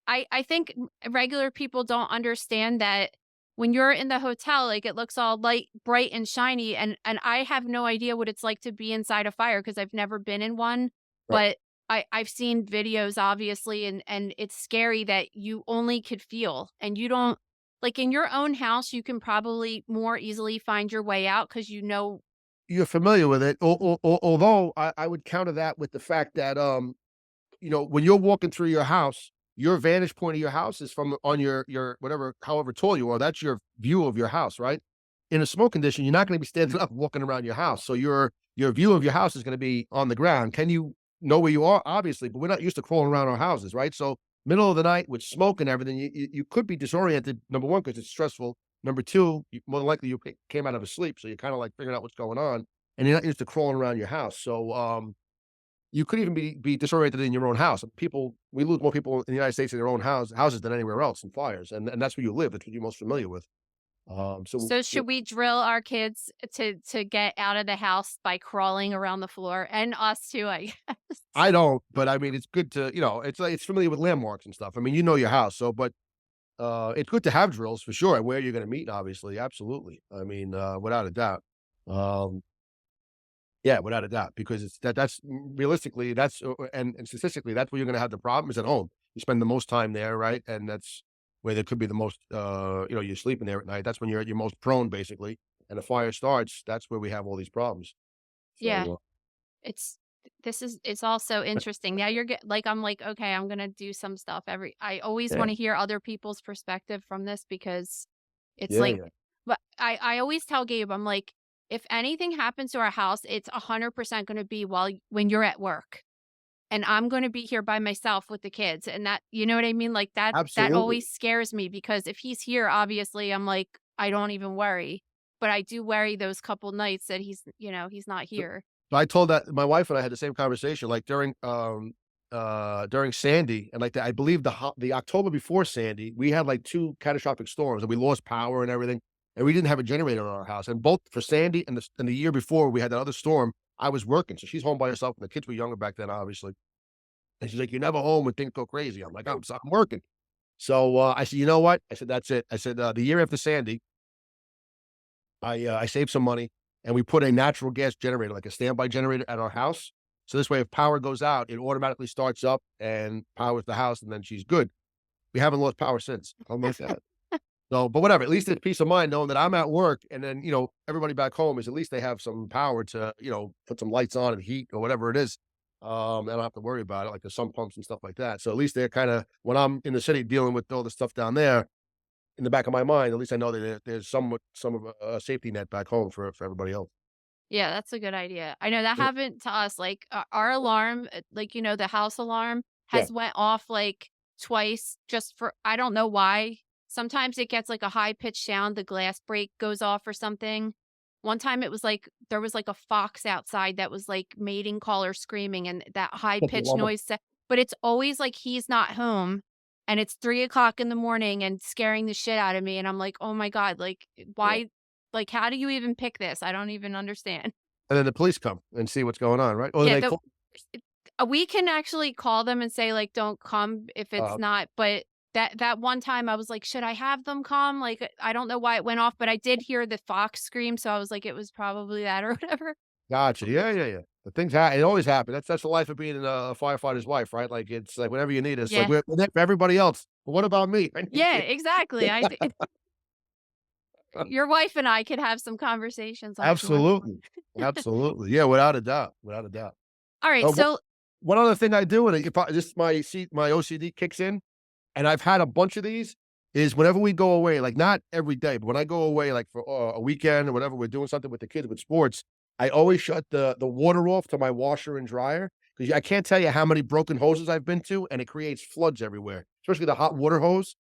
I think regular people don't understand that when you're in the hotel, like it looks all light, bright, and shiny, and I have no idea what it's like to be inside a fire because I've never been in one. right. But I've seen videos obviously, and it's scary that you only could feel and you don't like in your own house, you can probably more easily find your way out because you know. You're familiar with it, although I would counter that with the fact that, when you're walking through your house, your vantage point of your house is from on your whatever, however tall you are, that's your view of your house, right? In a smoke condition, you're not gonna be standing up walking around your house, so your view of your house is gonna be on the ground. Can you know where you are? Obviously, but we're not used to crawling around our houses, right? So, middle of the night with smoke and everything, you could be disoriented, number 1, because it's stressful. Number 2, you more than likely, you came out of a sleep, so you're kinda, like, figuring out what's going on, and you're not used to crawling around your house, so, you could even be disoriented in your own house. We lose more people in the United States in their own houses than anywhere else in fires, and that's where you live. That's what you're most familiar with. So So should we drill our kids to get out of the house by crawling around the floor and us too, I guess? I don't, but I mean, it's good to it's like it's familiar with landmarks and stuff. I mean, you know your house, so but it's good to have drills for sure, and where you're going to meet, obviously, absolutely. I mean, without a doubt. Um, yeah, without a doubt, because that's realistically and statistically that's where you're going to have the problem is at home. You spend the most time there, right? And that's where there could be the most. You're sleeping there at night. That's when you're at your most prone, basically. And the fire starts. That's where we have all these problems. Yeah. So It's this is it's also interesting. Now you're like I'm like, okay, I'm gonna do some stuff I always yeah, want to hear other people's perspective from this because it's yeah, like yeah. but I always tell Gabe, I'm like, if anything happens to our house, it's 100% gonna be when you're at work. And I'm gonna be here by myself with the kids. And that you know what I mean? Like that Absolutely. always scares me because if he's here, obviously I'm like, I don't even worry. But I do worry those couple nights that he's not here. So I told that my wife and I had the same conversation, like, during Sandy, and, like, I believe the October before Sandy, we had, like, 2 catastrophic storms, and we lost power and everything, and we didn't have a generator in our house, and both for Sandy and the year before we had that other storm, I was working, so she's home by herself, and the kids were younger back then, obviously, and she's like, "You're never home when things go crazy." I'm like, I'm working." So, I said, "You know what?" I said, "That's it." I said, "The year after Sandy, I saved some money and we put a natural gas generator, like a standby generator at our house. So this way, if power goes out, it automatically starts up and powers the house, and then she's good. We haven't lost power since. How about that? So, but whatever, at least it's peace of mind knowing that I'm at work and then, everybody back home is at least they have some power to, put some lights on and heat or whatever it is. I don't have to worry about it, like the sump pumps and stuff like that. So at least they're kind of, when I'm in the city dealing with all the stuff down there, in the back of my mind, at least I know that there's some of a safety net back home for everybody else. Yeah, that's a good idea. I know that Yeah. happened to us, like, our alarm, like, the house alarm Yeah. has went off, like, twice just for I don't know why. Sometimes it gets, like, a high pitched sound, the glass break goes off or something. One time it was like there was, like, a fox outside that was, like, mating call or screaming and that high pitched noise but it's always like he's not home, and it's 3 o'clock in the morning and scaring the shit out of me, and I'm like, "Oh my god, like, Yeah. why like, how do you even pick this? I don't even understand." And then the police come and see what's going on, right? Or Yeah, they call it we can actually call them and say, like, "Don't come if it's uh, not," but that one time I was like, "Should I have them come?" Like, I don't know why it went off, but I did hear the fox scream, so I was like, it was probably that or whatever. gotcha. Yeah, yeah, yeah. The things it always happen. That's the life of being a firefighter's wife, right? Like, it's like whenever you need it, it's like, Yeah. we're there for everybody else, but what about me? I need Yeah, you. exactly. Your wife and I could have some conversations, I'm sure. Absolutely. Absolutely. Yeah, without a doubt, without a doubt. Alright, Uh, wha so One other thing I do, and if I just my OCD kicks in, and I've had a bunch of these, is whenever we go away, like, not every day, but when I go away, like, for, a weekend or whatever, we're doing something with the kids with sports, I always shut the water off to my washer and dryer, because I can't tell you how many broken hoses I've been to, and it creates floods everywhere, especially the hot water hose.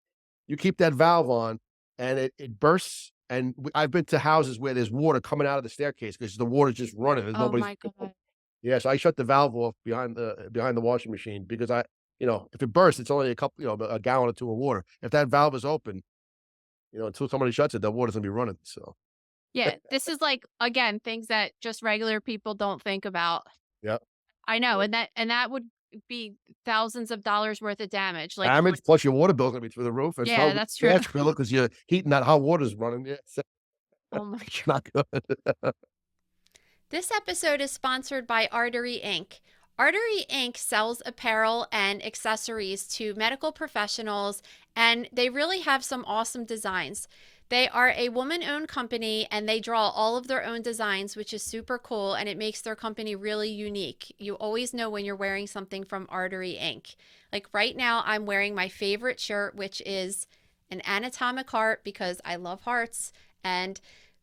You keep that valve on, and it bursts, and I've been to houses where there's water coming out of the staircase because the water's just running, there's oh nobody's. my god. Yeah, so I shut the valve off behind the washing machine because if it bursts, it's only a gallon or 2 of water. If that valve is open, until somebody shuts it, the water's gonna be running, so Yeah, this is like, again, things that just regular people don't think about. yeah. I know, Yeah. and that would be thousands of dollars worth of damage, like, Damage, plus your water bill's gonna be through the roof. It's yeah, probably that's true. gas bill because you're heating that hot water's running, yeah, so Oh my it's god. not good. This episode is sponsored by Artery Inc. Artery Inc. sells apparel and accessories to medical professionals, and they really have some awesome designs. They are a woman-owned company, and they draw all of their own designs, which is super cool, and it makes their company really unique. You always know when you're wearing something from Artery Inc. Like right now, I'm wearing my favorite shirt, which is an anatomic heart because I love hearts, and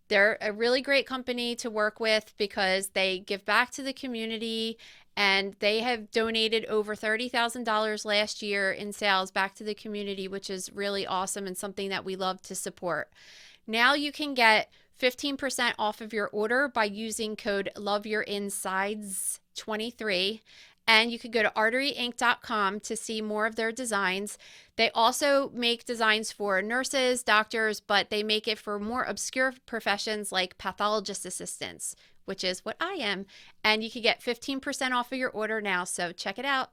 they're a really great company to work with because they give back to the community, and they have donated over $30,000 last year in sales back to the community, which is really awesome and something that we love to support. Now you can get 15% off of your order by using code LoveYourInsides23. And you could go to arteryinc.com to see more of their designs. They also make designs for nurses, doctors, but they make it for more obscure professions like pathologist assistants, which is what I am. And you can get 15% off of your order now. So check it out.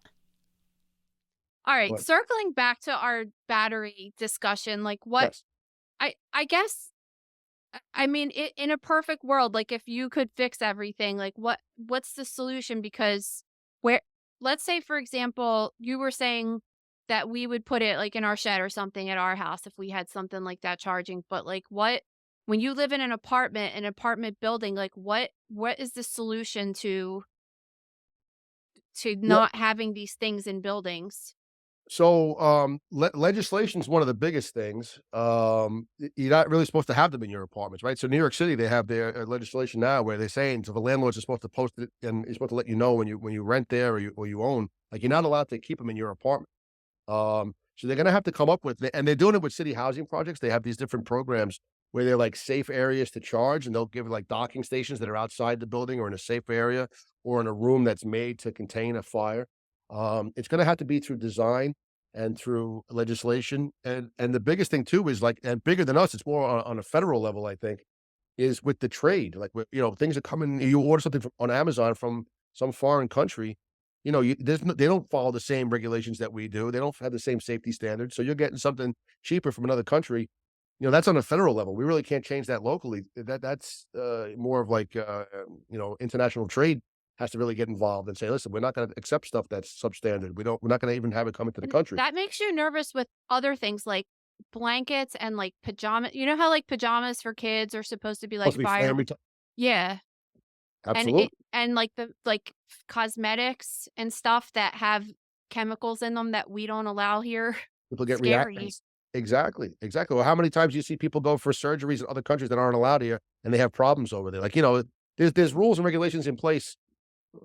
All right. What? Circling back to our battery discussion, like what Yes. I guess, I mean, in a perfect world, like if you could fix everything, like what's the solution? Because where, let's say, for example, you were saying that we would put it like in our shed or something at our house if we had something like that charging. But like what, when you live in an apartment building, like what is the solution to Yeah. not having these things in buildings? So, legislation is one of the biggest things. You're not really supposed to have them in your apartments, right? So, New York City, they have their legislation now where they're saying so the landlords are supposed to post it and you're supposed to let you know when you rent there or you own. Like, you're not allowed to keep them in your apartment. So they're gonna have to come up with and they're doing it with city housing projects. They have these different programs where they're like safe areas to charge, and they'll give like docking stations that are outside the building or in a safe area or in a room that's made to contain a fire. It's gonna have to be through design and through legislation. And the biggest thing too is like and bigger than us, it's more on a federal level, I think, is with the trade. Like with, things are coming, you order something from, on Amazon from some foreign country, they don't follow the same regulations that we do. They don't have the same safety standards. So you're getting something cheaper from another country. That's on a federal level. We really can't change that locally. That's more of like international trade has to really get involved and say, listen, we're not going to accept stuff that's substandard. We're not going to even have it come into the And country. that makes you nervous with other things like blankets and like pajama. You know how like pajamas for kids are supposed to be Supposed like to be fire? family. Yeah. And Absolutely. like the cosmetics and stuff that have chemicals in them that we don't allow here. People get Scary. reactions. Exactly, exactly. Well, how many times do you see people go for surgeries in other countries that aren't allowed here, and they have problems over there? Like, there's rules and regulations in place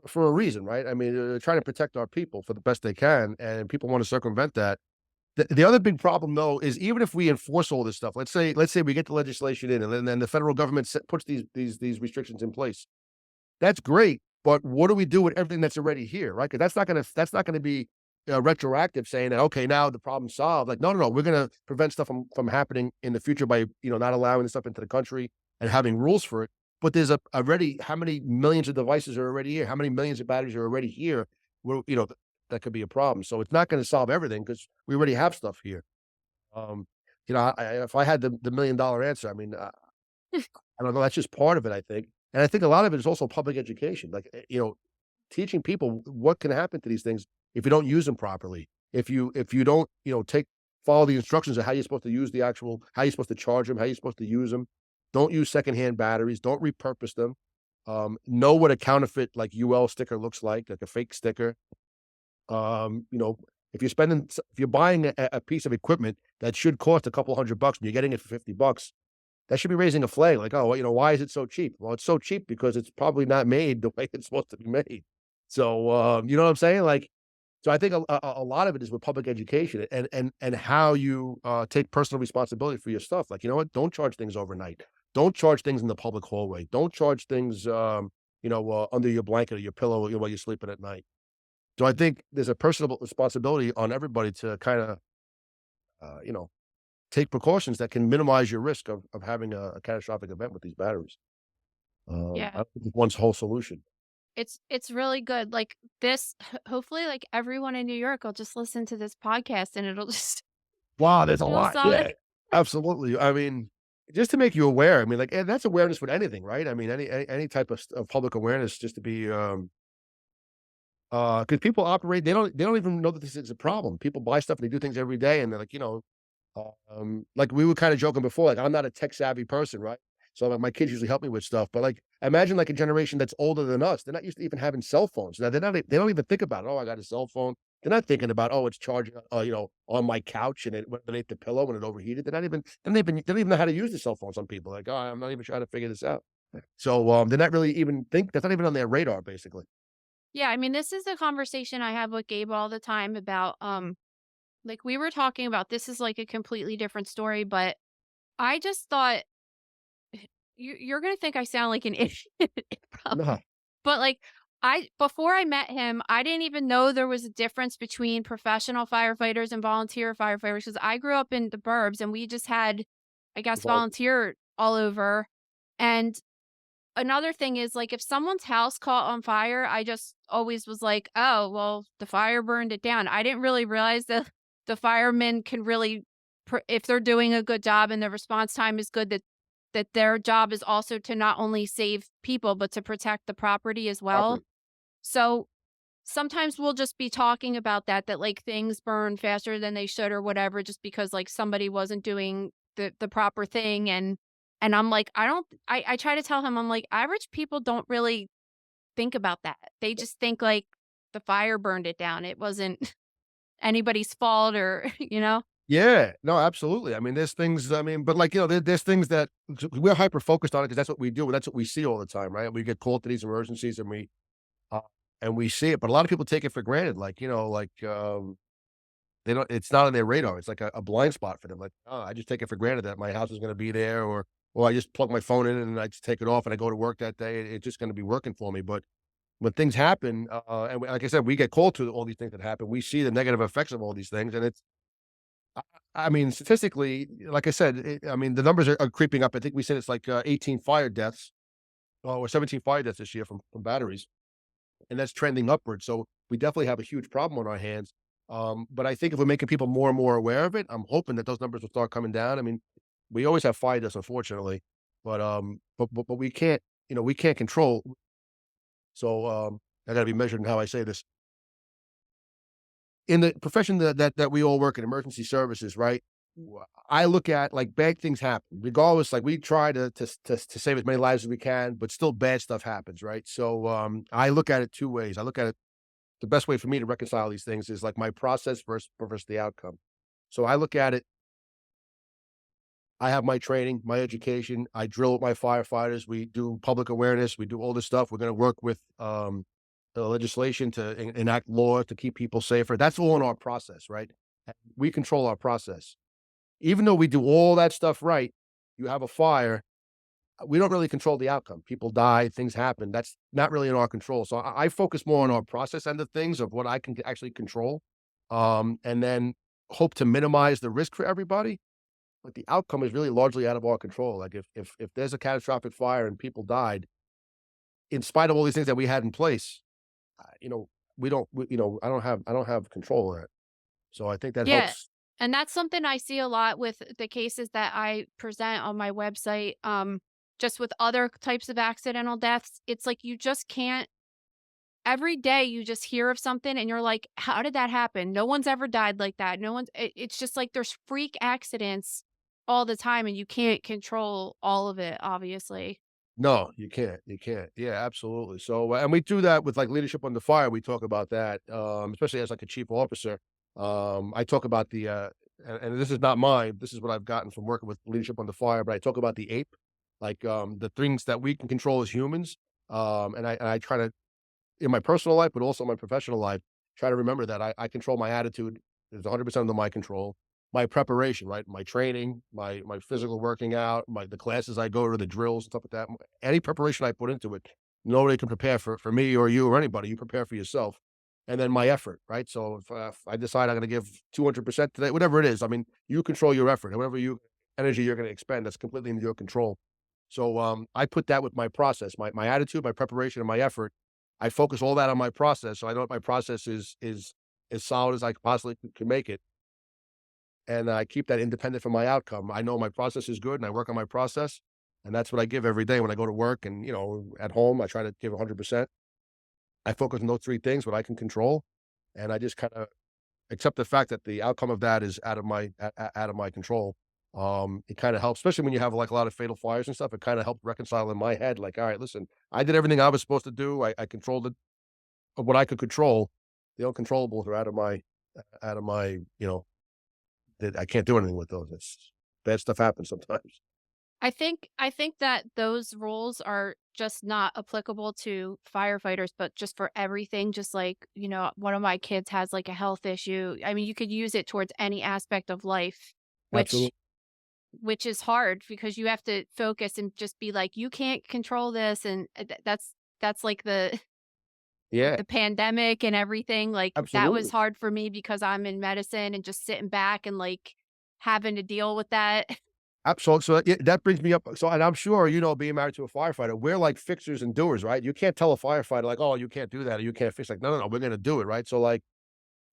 for a reason, right? I mean, they're trying to protect our people for the best they can, and people want to circumvent that. The other big problem, though, is even if we enforce all this stuff, let's say we get the legislation in, and then the federal government puts these restrictions in place. That's great, but what do we do with everything that's already here, right? Because that's not gonna be, retroactive saying that, "Okay, now the problem's solved." Like, no, no, no, we're gonna prevent stuff from happening in the future by, not allowing this stuff into the country and having rules for it. But there's already how many millions of devices are already here? How many millions of batteries are already here? Well, that could be a problem. So it's not gonna solve everything because we already have stuff here. Um, if I had the $1,000,000 answer, I mean, I don't know, that's just part of it, I think. And I think a lot of it is also public education, like, teaching people what can happen to these things if you don't use them properly. If you don't, follow the instructions of how you're supposed to use how you're supposed to charge them, how you're supposed to use them. Don't use secondhand batteries, don't repurpose them. Know what a counterfeit, like, UL sticker looks like a fake sticker. If you're buying a piece of equipment that should cost a couple $100 and you're getting it for $50, that should be raising a flag like, "Oh, why is it so cheap?" Well, it's so cheap because it's probably not made the way it's supposed to be made. So, you know what I'm saying? Like, so I think a lot of it is with public education and how you, take personal responsibility for your stuff. Like, you know what? Don't charge things overnight. Don't charge things in the public hallway. Don't charge things, under your blanket or your pillow, while you're sleeping at night. So I think there's a personal responsibility on everybody to kinda, uh, you know, take precautions that can minimize your risk of having a catastrophic event with these batteries. I Yeah. don't think it's one whole solution. It's really good. Like this, hopefully like everyone in New York will just listen to this podcast and it'll just Wow, there's a feel lot. solid. Yeah, absolutely. I mean, just to make you aware, I mean, like, and that's awareness with anything, right? I mean, any type of public awareness just to be, Because people operate, they don't even know that this is a problem. People buy stuff and they do things every day, and they're like, like we were kind of joking before, like I'm not a tech savvy person, right? So like, my kids usually help me with stuff, but like imagine like a generation that's older than us. They're not used to even having cell phones. Now they don't even think about it. Oh, I got a cell phone. They're not thinking about, oh, it's charging, on my couch and it underneath the pillow when it overheated. They're not even. They don't even know how to use the cell phone. Some people like, oh, I'm not even trying to figure this out. So they're not really even think. That's not even on their radar, basically. Yeah, I mean, this is a conversation I have with Gabe all the time about, like we were talking about, this is like a completely different story, but I just thought you're gonna think I sound like an idiot, No, probably. But like I before I met him, I didn't even know there was a difference between professional firefighters and volunteer firefighters because I grew up in the burbs and we just had, I guess, well, volunteer all over. And another thing is like if someone's house caught on fire, I just always was like, oh, well, the fire burned it down. I didn't really realize that the firemen can really, if they're doing a good job and the response time is good, that their job is also to not only save people, but to protect the property as well. property. So sometimes we'll just be talking about that like things burn faster than they should or whatever, just because like somebody wasn't doing the proper thing. And I'm like, I try to tell him, I'm like, average people don't really think about that. They just think like the fire burned it down. It wasn't anybody's fault or, you know? Yeah, no, absolutely. I mean, there's things. I mean, but like there's things that we're hyper focused on it because that's what we do. That's what we see all the time, right? We get called to these emergencies uh, and we see it, but a lot of people take it for granted. Like they don't. It's not on their radar. It's like a blind spot for them. Like, oh, I just take it for granted that my house is going to be there, or I just plug my phone in and I just take it off and I go to work that day. It's just going to be working for me. But when things happen, like I said, we get called to all these things that happen. We see the negative effects of all these things, and I I mean, statistically, like I said, I mean, the numbers are creeping up. I think we said it's like 18 fire deaths, or 17 fire deaths this year from batteries, and that's trending upward. So we definitely have a huge problem on our hands. But I think if we're making people more and more aware of it, I'm hoping that those numbers will start coming down. I mean, we always have fire deaths, unfortunately, but we can't control. So I got to be measured in how I say this. In the profession that we all work in, emergency services, right? I look at like bad things happen, regardless. Like we try to save as many lives as we can, but still bad stuff happens, right? So I look at it two ways. I look at it the best way for me to reconcile these things is like my process versus the outcome. So I look at it. I have my training, my education. I drill with my firefighters. We do public awareness. We do all this stuff. We're going to work with the legislation to enact law to keep people safer. That's all in our process, right? We control our process. Even though we do all that stuff right, you have a fire, we don't really control the outcome. People die, things happen. That's not really in our control. So I focus more on our process end of things of what I can actually control, and then hope to minimize the risk for everybody. But the outcome is really largely out of our control. Like if there's a catastrophic fire and people died, in spite of all these things that we had in place, you know, I don't have control of that. So I think that Yeah. helps. And that's something I see a lot with the cases that I present on my website. Just with other types of accidental deaths, it's like you just can't every day you just hear of something and you're like, how did that happen? No one's ever died like that. No one's it's just like there's freak accidents all the time and you can't control all of it, obviously. No, you can't. You can't. Yeah, absolutely. So, and we do that with like leadership under fire. We talk about that, especially as like a chief officer. I talk about and this is not mine. This is what I've gotten from working with leadership under fire. But I talk about the ape, like the things that we can control as humans. And I try to in my personal life, but also my professional life, try to remember that I control my attitude. It's 100% under my control. My preparation, right? My training, my physical working out, the classes I go to, the drills, stuff like that. Any preparation I put into it, nobody can prepare for me or you or anybody. You prepare for yourself. And then my effort, right? So if I decide I'm going to give 200% today, whatever it is, I mean, you control your effort. Whatever energy you're going to expend, that's completely in your control. So I put that with my process, my attitude, my preparation, and my effort. I focus all that on my process, so I know what my process is as solid as I possibly can make it, and I keep that independent from my outcome. I know my process is good, and I work on my process, and that's what I give every day when I go to work and, at home, I try to give 100%. I focus on those 3 things, what I can control, and I just kinda accept the fact that the outcome of that is out of my control. It kinda helps, especially when you have, like, a lot of fatal fires and stuff, it kinda helped reconcile in my head, like, "Alright, listen, I did everything I was supposed to do, I controlled it of what I could control. The uncontrollables are out of my, that I can't do anything with those. It's bad stuff happens sometimes." I think that those rules are just not applicable to firefighters, but just for everything. Just like, one of my kids has like a health issue. I mean, you could use it towards any aspect of life, which Absolutely. which is hard because you have to focus and just be like, you can't control this, and that's like the with Yeah, the pandemic and everything. Like that was absolutely. hard for me because I'm in medicine and just sitting back and like having to deal with that. Absolutely. So, yeah, that brings me up, and I'm sure, being married to a firefighter, we're like fixers and doers, right? You can't tell a firefighter like, "Oh, you can't do that," or "You can't fix," like, "No, no, no, we're gonna do it," right? So, like,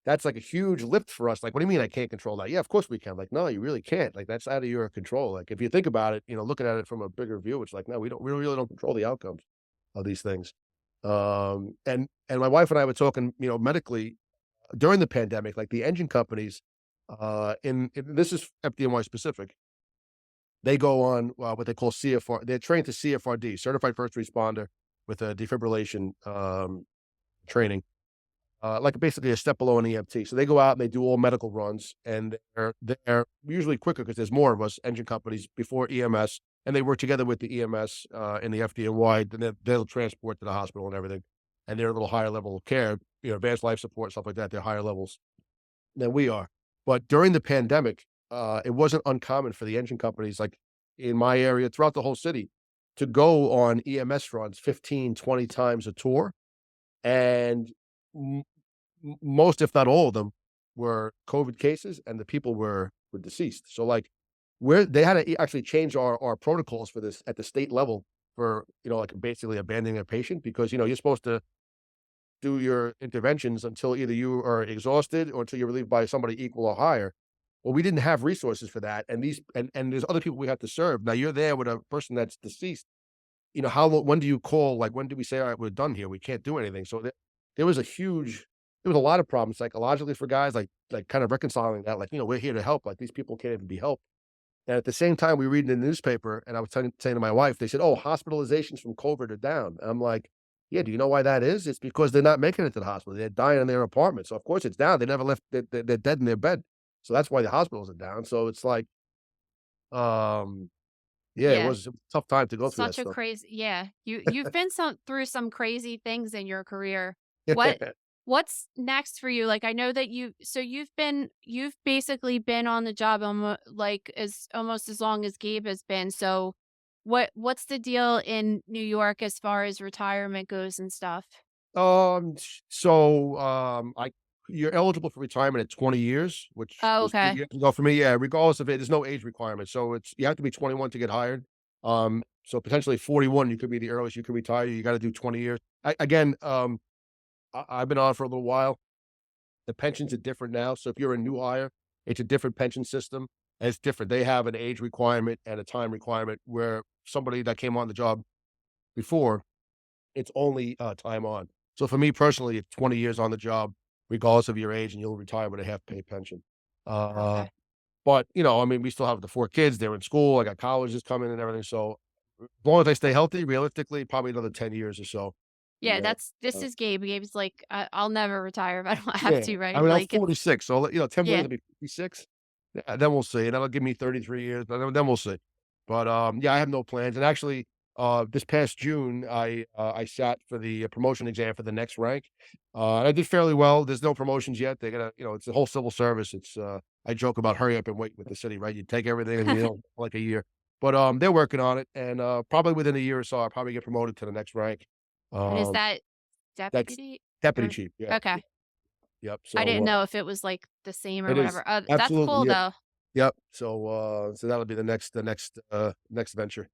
that's like a huge lift for us. Like, "What do you mean I can't control that?" "Yeah, of course we can." Like, "No, you really can't." Like, that's out of your control. Like, if you think about it, looking at it from a bigger view, it's like, no, we really don't control the outcomes of these things. And my wife and I were talking, medically during the pandemic, like the engine companies, in this is FDNY specific, they go on, what they call CFR. They're trained to CFRD, Certified First Responder, with a defibrillation, training, like basically a step below an EMT. So they go out and they do all medical runs, and they're usually quicker because there's more of us engine companies before EMS, and they work together with the EMS, and the FDNY. Then they'll transport to the hospital and everything, and they're a little higher level of care, advanced life support, stuff like that. They're higher levels than we are. But during the pandemic, it wasn't uncommon for the engine companies, like in my area, throughout the whole city, to go on EMS runs 15, 20 times a tour. And m- most, if not all of them, were COVID cases, and the people were deceased. So, like, they had to actually change our protocols for this at the state level for, like basically abandoning a patient, because, you're supposed to do your interventions until either you are exhausted or until you're relieved by somebody equal or higher. Well, we didn't have resources for that, and there's other people we have to serve. Now you're there with a person that's deceased. How long? When do you call? Like, when do we say, "All right, we're done here. We can't do anything"? So there was a huge, there was a lot of problems psychologically for guys, like kind of reconciling that. Like, we're here to help. Like, these people can't even be helped. And at the same time, we read in the newspaper, and I was saying to my wife, they said, "Oh, hospitalizations from COVID are down." And I'm like, "Yeah, do you know why that is? It's because they're not making it to the hospital. They're dying in their apartment. So of course it's down. They never left. They're dead in their bed. So that's why the hospitals are down." So it's like, um, yeah, Yeah. it was a tough time to go through that Such a stuff. crazy, yeah. You've been through some crazy things in your career. What's next for you? Like I know that you've basically been on the job like as almost as long as Gabe has been. So what's the deal in New York as far as retirement goes and stuff? I you're eligible for retirement at 20 years, which Oh, was 3 okay. years ago for me. Yeah, regardless of it, there's no age requirement. So you have to be 21 to get hired. So potentially 41, you could be the earliest you can retire. You got to do 20 years. Again, I've been on for a little while. The pensions are different now. So if you're a new hire, it's a different pension system. And it's different. They have an age requirement and a time requirement, where somebody that came on the job before, it's only, time on. So for me personally, it's 20 years on the job, regardless of your age, and you'll retire with a half pay pension. Uh, Okay. but, I mean, we still have the 4 kids, they're in school, I got colleges coming and everything, so as long as I stay healthy, realistically, probably another 10 years or so, and Yeah, then, this uh is Gabe. Gabe's like, I'll never retire if I don't have yeah, to, I right? mean, I'm Like it's 46, so, 10 more years, yeah. I'll be 56. Yeah, then we'll see, and that'll give me 33 years, but then we'll see. But, yeah, I have no plans, and actually, this past June, I sat for the promotion exam for the next rank, and I did fairly well. There's no promotions yet. They gotta, it's the whole civil service. I joke about hurry up and wait with the city, right? You take everything and, like a year. But, they're working on it, and, probably within a year or so, I'll probably get promoted to the next rank. And is Um, that that's deputy deputy or chief, yeah, okay. yep, I didn't so, know if it was like the same or it is. whatever. That's Absolutely, cool yep, though. yep. So that'll be the next venture.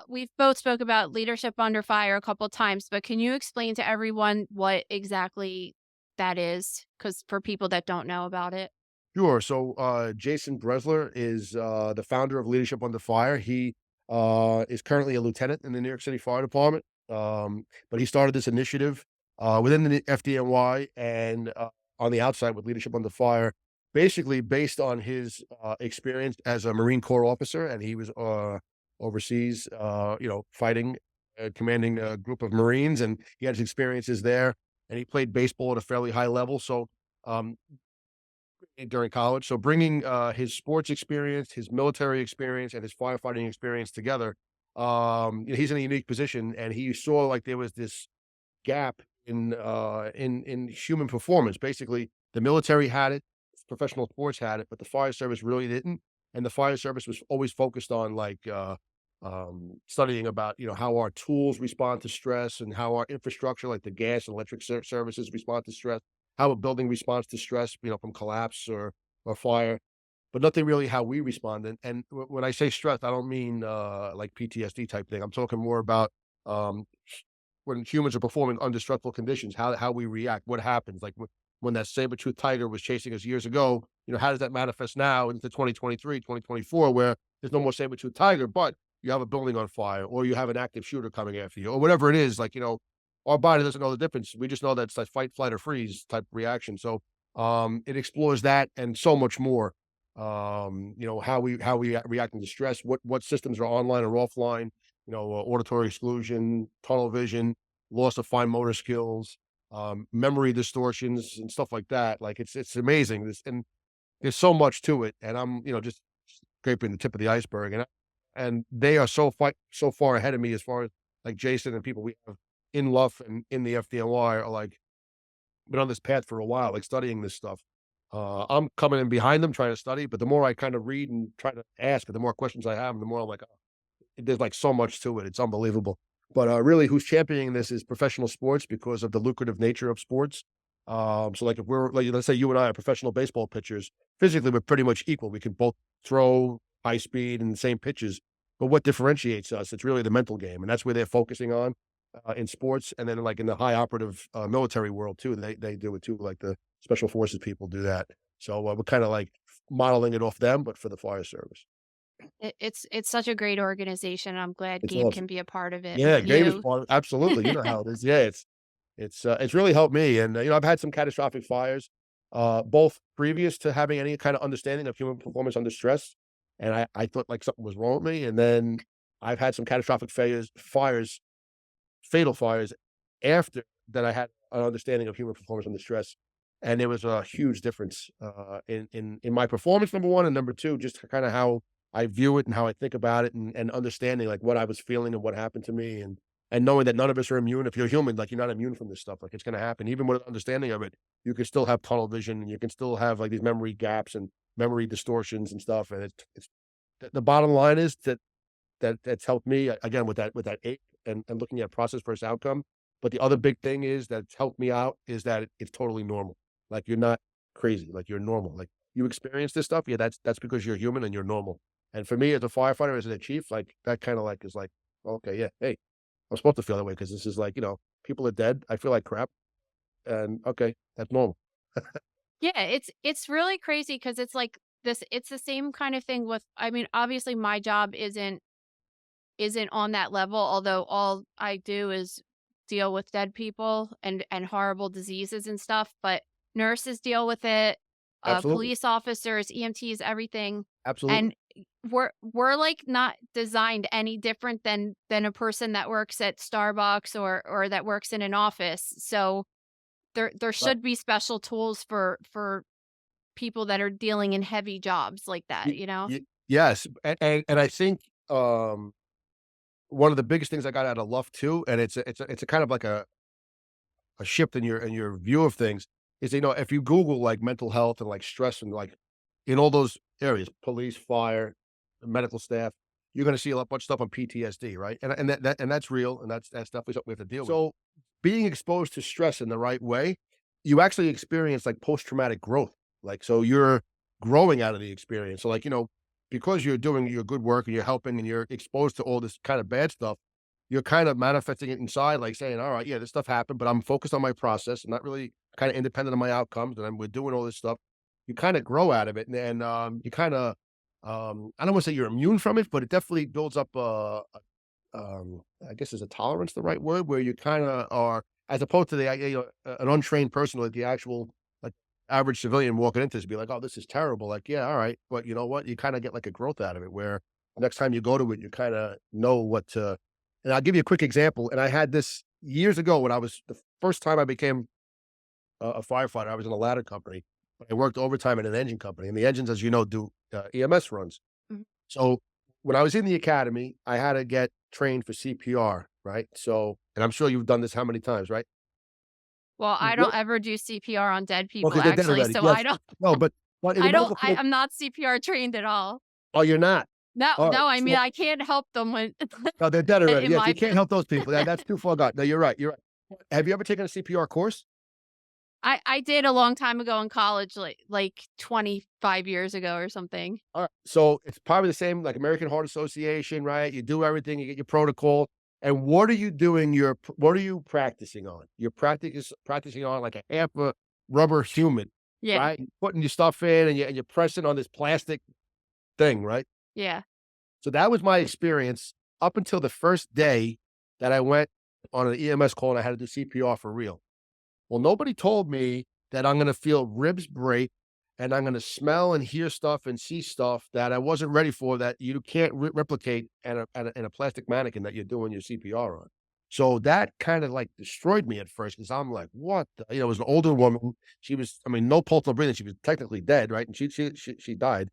We've both spoke about leadership under fire a couple times, but can you explain to everyone what exactly that is? Because for people that don't know about it. Sure. So, Jason Bresler is, the founder of Leadership Under Fire. He, is currently a lieutenant in the New York City Fire Department. But he started this initiative within the FDNY and on the outside with Leadership Under Fire, basically based on his experience as a Marine Corps officer, and he was overseas, fighting, commanding a group of Marines, and he had his experiences there. And he played baseball at a fairly high level, so um, during college. So bringing his sports experience, his military experience, and his firefighting experience together, he's in a unique position, and he saw like there was this gap in human performance. Basically, the military had it, professional sports had it, but the fire service really didn't. And the fire service was always focused on like studying about how our tools respond to stress and how our infrastructure, like the gas and electric services, respond to stress. How a building responds to stress, from collapse or fire, but nothing really how we respond. And when I say stress, I don't mean like PTSD type thing. I'm talking more about um, when humans are performing under stressful conditions, how we react, what happens, like when that saber-toothed tiger was chasing us years ago, how does that manifest now into 2023, 2024, where there's no more saber-toothed tiger, but you have a building on fire, or you have an active shooter coming after you, or whatever it is, like, our body doesn't know the difference. We just know that it's like fight, flight, or freeze type reaction. So it explores that and so much more. How we reacting to stress, what systems are online or offline, auditory exclusion, tunnel vision, loss of fine motor skills, memory distortions, and stuff like that. Like it's amazing. And there's so much to it, and I'm just scraping the tip of the iceberg, and they are so far ahead of me as far as like Jason and people we have in Luff and in the FDNY are like been on this path for a while, like studying this stuff. I'm coming in behind them trying to study, but the more I kind of read and try to ask, the more questions I have, the more I'm like, there's like so much to it. It's unbelievable. But really, who's championing this is professional sports because of the lucrative nature of sports. So, like, if we're like, let's say you and I are professional baseball pitchers, physically we're pretty much equal. We can both throw high speed and the same pitches. But what differentiates us? It's really the mental game, and that's where they're focusing on in sports. And then, like in the high operative military world too, they do it too. Like the special forces people do that. So we're kind of like modeling it off them, but for the fire service. It's such a great organization. I'm glad It's Gabe awesome. can be a part of it with Yeah, game is you. part of absolutely, you know how it is. Yeah, it's really helped me, and, I've had some catastrophic fires, both previous to having any kind of understanding of human performance under stress, and I thought, like, something was wrong with me, and then I've had some catastrophic fires, fatal fires after that I had an understanding of human performance under stress, and there was a huge difference, in my performance, number 1, and number 2, just kinda how I view it and how I think about it and understanding, like, what I was feeling and what happened to me and knowing that none of us are immune. If you're human, like, you're not immune from this stuff, like, it's gonna happen. Even with an understanding of it, you can still have tunnel vision, and you can still have, like, these memory gaps and memory distortions and stuff, and it's the bottom line is that's helped me, again, with that ache and looking at process versus outcome. But the other big thing is that's helped me out is that it's totally normal. Like, you're not crazy, like, you're normal. Like, you experience this stuff, yeah, that's because you're human and you're normal. And for me as a firefighter, as a chief, like, that kinda, like, is like, "Okay, yeah, hey, I'm supposed to feel that way because this is like, people are dead, I feel like crap, and okay, that's normal." Yeah, it's really crazy because it's like this it's the same kind of thing with I mean, obviously my job isn't on that level, although all I do is deal with dead people and horrible diseases and stuff, but nurses deal with it, Absolutely, police officers, EMTs, everything, absolutely. and we're, like, not designed any different than a person that works at Starbucks or that works in an office, so there Right. should be special tools for people that are dealing in heavy jobs like that, Y you know? y yes, and I think, one of the biggest things I got out of Luft too, and it's a kind of like a shift in your view of things, is, if you Google, like, mental health and, like, stress and, like, in all those areas, police, fire, medical staff, you're gonna see a lot bunch of stuff on PTSD, right? And that's real, and that's definitely something we have to deal with. So, being exposed to stress in the right way, you actually experience, like, post-traumatic growth. Like, so you're growing out of the experience. So, like, because you're doing your good work and you're helping and you're exposed to all this kind of bad stuff, you're kind of manifesting it inside, like saying, "All right, yeah, this stuff happened, but I'm focused on my process. I'm not really kind of independent of my outcomes, and we're doing all this stuff." You kind of grow out of it, and you kind of, I don't want to say you're immune from it, but it definitely builds up I guess is a tolerance the right word, where you kind of are, as opposed to an untrained person, like the actual, like, average civilian walking into this, be like, oh, this is terrible. Like, yeah, all right. But you know what? You kind of get like a growth out of it, where next time you go to it, you kind of know what to. And I'll give you a quick example. And I had this years ago when I was the first time I became a firefighter. I was in a ladder company. I worked overtime at an engine company, and the engines, as you know, do EMS runs. Mhm. So when I was in the academy, I had to get trained for CPR, right? So, and I'm sure you've done this how many times, right? Well, I don't What? ever do CPR on dead Well, people, because they're dead actually, already. so Yes. I don't No, but in the medical field. I'm not CPR trained at all. Oh, you're not. No, All right. no, I mean, So, I can't help them when no, they're dead already. in Yes, my you can't help those people. That's too far gone. No, you're right. You're right. Have you ever taken a CPR course? I did a long time ago in college, like 25 years ago or something. All right. So it's probably the same, like American Heart Association, right? You do everything, you get your protocol. And what are you doing? What are you practicing on? You're practicing on like a half a rubber human, Yeah, right? You're putting your stuff in, and you're pressing on this plastic thing, right? yeah. So that was my experience up until the first day that I went on an EMS call and I had to do CPR for real. Well, nobody told me that I'm gonna feel ribs break, and I'm gonna smell and hear stuff and see stuff that I wasn't ready for, that you can't replicate in a plastic mannequin that you're doing your CPR on. So that kinda, like, destroyed me at first, because 'cause I'm like, "What the," it was an older woman. She was, I mean, no pulse, no breathing. She was technically dead, right? And she died.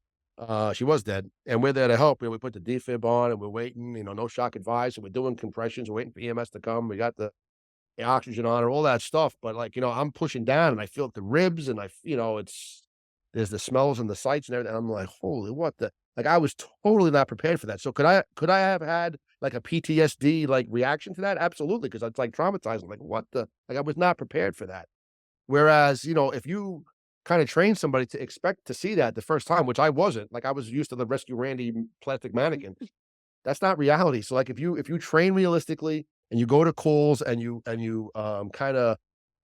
She was dead, and we're there to help. We put the defib on, and we're waiting, no shock advised, and we're doing compressions. We're waiting for EMS to come. We got the oxygen on her, all that stuff. But, like, I'm pushing down and I feel the ribs, and there's the smells and the sights and everything. I'm like, holy, what the, like, I was totally not prepared for that. So could I have had like a PTSD like reaction to that? Absolutely. Cause it's like traumatizing. Like, what the, like, I was not prepared for that. Whereas, if you kind of train somebody to expect to see that the first time, which I wasn't, like, I was used to the Rescue Randy plastic mannequin. That's not reality. So, like, if you train realistically and you go to calls and you kinda,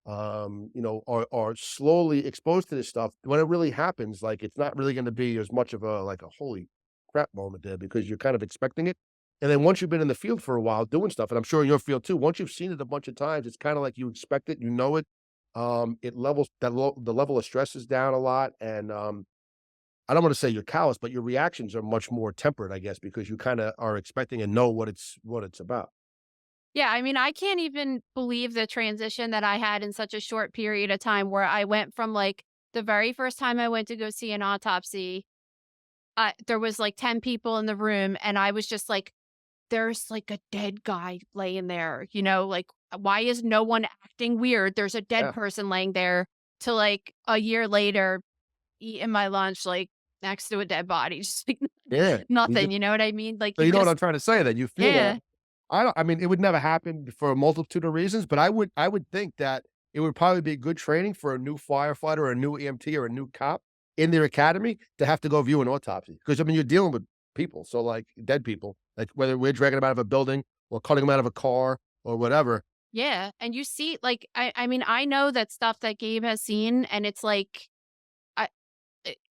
are slowly exposed to this stuff, when it really happens, like, it's not really gonna be as much of a, like, a "Holy crap" moment there, because you're kind of expecting it. And then once you've been in the field for a while doing stuff, and I'm sure in your field too, once you've seen it a bunch of times, it's kinda like you expect it, you know it. It levels the level of stress is down a lot, and, I don't wanna say you're callous, but your reactions are much more tempered, I guess, because you kinda are expecting and know what it's about. Yeah, I mean, I can't even believe the transition that I had in such a short period of time, where I went from, like, the very first time I went to go see an autopsy, there was, like, 10 people in the room, and I was just like, "There's, like, a dead guy laying there," like, "Why is no one acting weird? There's a dead Yeah, person laying there," to, like, a year later, eating my lunch, like, next to a dead body, just like yeah. You nothing, just you know what I mean? Like, so you you know what I'm just trying to say, that you feel that. yeah. I mean, it would never happen for a multitude of reasons, but I would think that it would probably be good training for a new firefighter or a new EMT or a new cop in their academy to have to go view an autopsy. Because, I mean, you're dealing with people, so, like, dead people, like, whether we're dragging them out of a building or cutting them out of a car or whatever. Yeah, and you see, like, I mean, I know that stuff that Gabe has seen, and it's like, I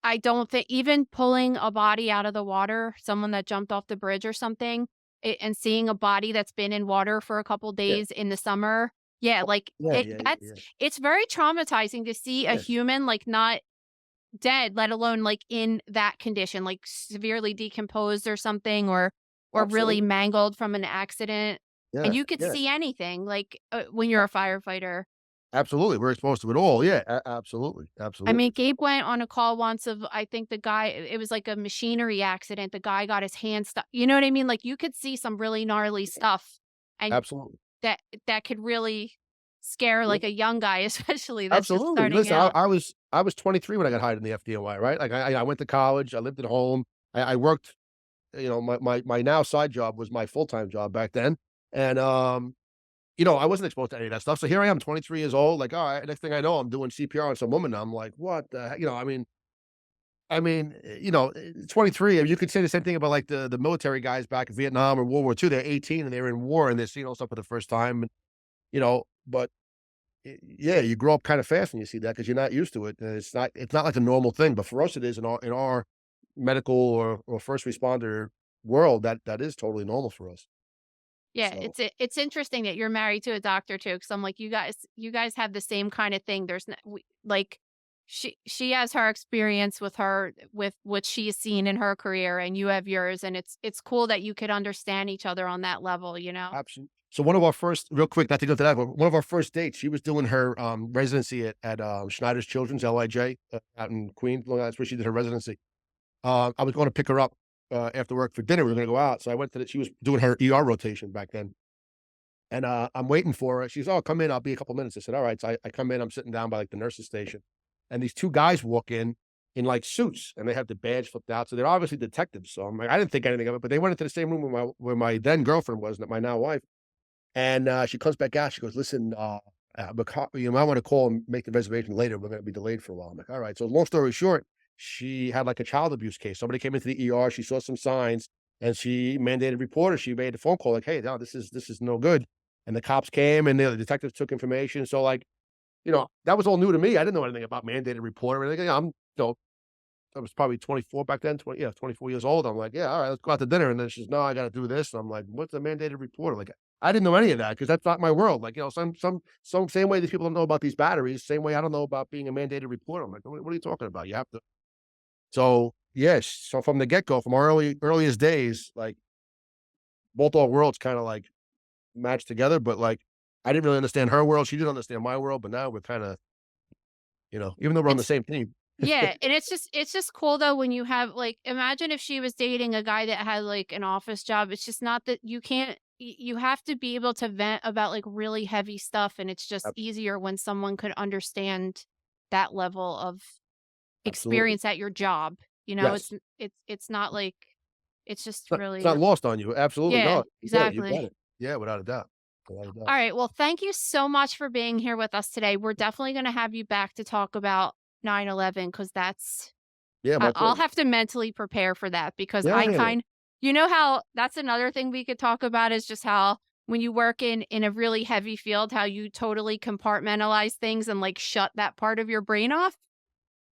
I don't think even pulling a body out of the water, someone that jumped off the bridge or something, and seeing a body that's been in water for a couple Yeah. days in the summer, yeah, Oh, like, yeah, yeah, yeah, yeah. it's very traumatizing to see a Yes. human, like, not dead, let alone, like, in that condition, like, severely decomposed or something, or really Absolutely. mangled from an accident, and Yes, you could yes. see anything, like, when you're a firefighter. Absolutely, we're exposed to it all. Yeah, absolutely, I mean, absolutely. Gabe went on a call once of, I think the guy, it was like a machinery accident, the guy got his hand stuck, you know what I mean? Like, you could see some really gnarly stuff, and Absolutely. that could really scare, Yeah, like, a young guy, especially that's just absolutely. starting Listen, out. I was 23 when I got hired in the FDNY, right? Like, I went to college, I lived at home, I worked, my now side job was my full-time job back then, and, I wasn't exposed to any of that stuff, so here I am, 23 years old, like, alright, next thing I know, I'm doing CPR on some woman, now I'm like, "What the heck?" I mean, 23, you could say the same thing about, like, the military guys back in Vietnam or World War II. They're 18 and they're in war and they're seeing all stuff for the first time, and, but yeah, you grow up kind of fast when you see that, because 'cause you're not used to it, and it's not like a normal thing, but for us, it is in our medical or first responder world, that is totally normal for us. Yeah, So it's interesting that you're married to a doctor too, because I'm like, you guys have the same kind of thing. There's like she has her experience with what she's seen in her career, and you have yours, and it's cool that you could understand each other on that level, you know? absolutely. So one of our first, real quick, not to go to that, but one of our first dates, she was doing her residency at Schneider's Children's LIJ out in Queens. Long Island. That's where she did her residency. I was going to pick her up after work for dinner. We were going to go out, so I went to she was doing her ER rotation back then. And, I'm waiting for her. She's, "Oh, come in. I'll be a couple minutes." I said, "Alright." So I come in. I'm sitting down by, like, the nurse's station, and these 2 guys walk in, like, suits, and they have the badge flipped out. So they're obviously detectives. So I'm like, I didn't think anything of it, but they went into the same room where my then girlfriend was, my now wife. And, she comes back out. She goes, "Listen, you might wanna call and make the reservation later. We're gonna be delayed for a while." I'm like, "Alright." So long story short, she had, like, a child abuse case. Somebody came into the ER. She saw some signs, and she mandated reporter. She made a phone call like, "Hey, no, this is no good." And the cops came, and the detectives took information. So, like, that was all new to me. I didn't know anything about mandated reporter or anything. I was probably 24 back then, 24 years old. I'm like, "Yeah, alright, let's go out to dinner." And then she's, "No, I gotta do this." And I'm like, "What's a mandated reporter?" Like, I didn't know any of that because that's not my world. Like, some same way these people don't know about these batteries, same way I don't know about being a mandated reporter. I'm like, what are you talking about? You have to." So, yes, so from the get-go, from our earliest days, like, both our worlds kinda, like, matched together, but, like, I didn't really understand her world, she didn't understand my world, but now we're kinda, even though we're on the It's same team. Yeah, and it's just cool though when you have like imagine if she was dating a guy that had like an office job. It's just not that you can't you have to be able to vent about like really heavy stuff, and it's just Abs easier when someone could understand that level of absolutely. experience at your job. You know, Yes. it's not like it's just It's not really lost on you, absolutely yeah, not. You got exactly. it. Yeah, without a doubt, without a All doubt. right. Well, thank you so much for being here with us today. We're definitely going to have you back to talk about 9/11 because Yeah, my I'll pleasure. have to mentally prepare for that because Yeah, yeah, yeah. you know how that's another thing we could talk about is just how when you work in a really heavy field, how you totally compartmentalize things and like shut that part of your brain off.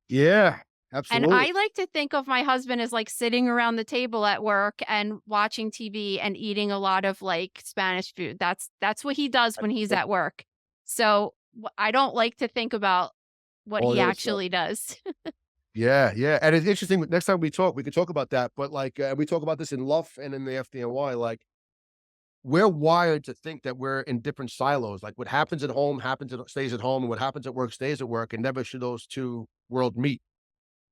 Yeah, And absolutely. I like to think of my husband as like sitting around the table at work and watching TV and eating a lot of like Spanish food. That's what he does I when he's think at work. So I don't like to think about what all he the other stuff. actually does. Yeah, yeah, and it's interesting, next time we talk, we could talk about that, but, like, we talk about this in Luff and in the FDNY, like, we're wired to think that we're in different silos, like, what happens at home happens stays at home, and what happens at work stays at work, and never should those 2 worlds meet.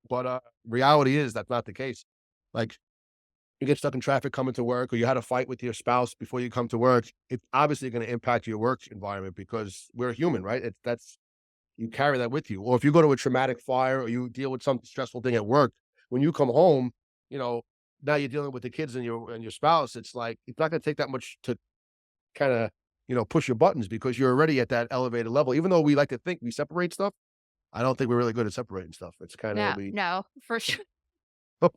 But, reality is that's not the case. Like, you get stuck in traffic coming to work, or you had a fight with your spouse before you come to work, it's obviously gonna impact your work environment because we're human, right? That's you carry that with you. Or if you go to a traumatic fire or you deal with some stressful thing at work, when you come home, you know, now you're dealing with the kids and your spouse, it's like it's not gonna take that much to kinda, push your buttons because you're already at that elevated level. Even though we like to think we separate stuff, I don't think we're really good at separating stuff. It's kinda No, no, for sure.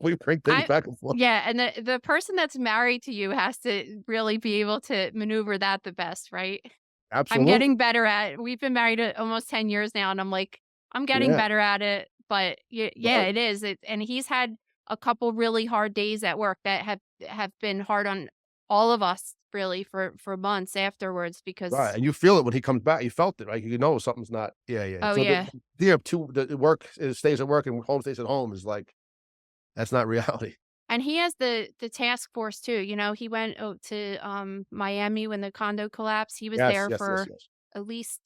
we bring things I back and forth. Yeah, and the person that's married to you has to really be able to maneuver that the best, right? I'm Absolutely. getting better at we've been married almost 10 years now, and I'm like, I'm getting Yeah. better at it, but yeah, Right. it is. And he's had a couple really hard days at work that have been hard on all of us really for months afterwards Right, because and you feel it when he comes back. You felt it, right? You know something's not yeah, yeah. oh So yeah. the idea of 2 the work stays at work and home stays at home is like that's not reality. And he has the task force too, you know, he went to Miami when the condo collapsed. He was Yes, there yes, yes, for yes. at least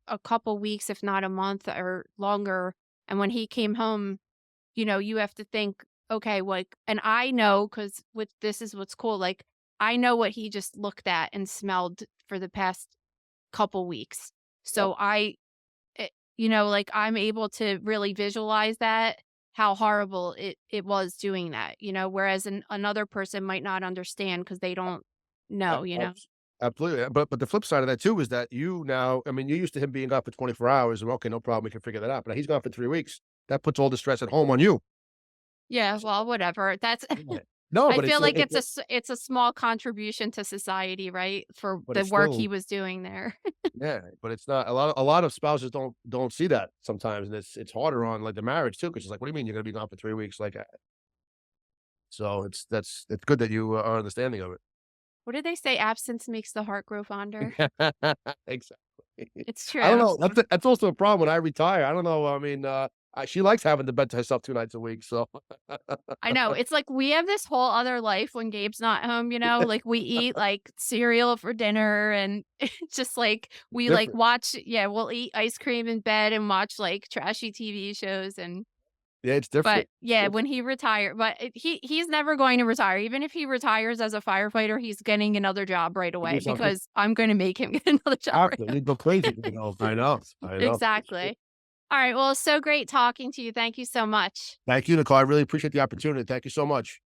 a couple weeks, if not a month or longer. And when he came home, you know, you have to think, okay, like, and I know because with this is what's cool. Like, I know what he just looked at and smelled for the past couple weeks. Yep. So you know, like I'm able to really visualize that how horrible it was doing that, you know, whereas another person might not understand because they don't A know, you know. abs absolutely, but the flip side of that too is that you now I mean, you're used to him being gone for 24 hours, and okay, no problem, we can figure that out, but now he's gone for 3 weeks. That puts all the stress at home on you. Yeah, well, whatever. That's Yeah. No, I but feel like it it's a small contribution to society, right? For but the it's work he still was doing there. yeah, but it's not a lot of spouses don't see that sometimes, and it's harder on, like, the marriage too, because it's like, "What do you mean you're gonna be gone for 3 weeks?" Like, so it's good that you are understanding of it. What did they say? Absence makes the heart grow fonder. Exactly. It's I don't true. know. That's also a problem when I retire. I don't know. I mean, she likes having the bed to herself 2 nights a week. So I know. It's like we have this whole other life when Gabe's not home, you know? Like we eat like cereal for dinner and it's just like we like different. watch, yeah, we'll eat ice cream in bed and watch like trashy TV shows and Yeah, it's different. but It's yeah, when different. he retired, but he's never going to retire. Even if he retires as a firefighter, he's getting another job right To do away something. because I'm going to make him get another job right After away. you go crazy. I know. I know. Exactly. All right. Well, it's so great talking to you. Thank you so much. Thank you, Nicole. I really appreciate the opportunity. Thank you so much.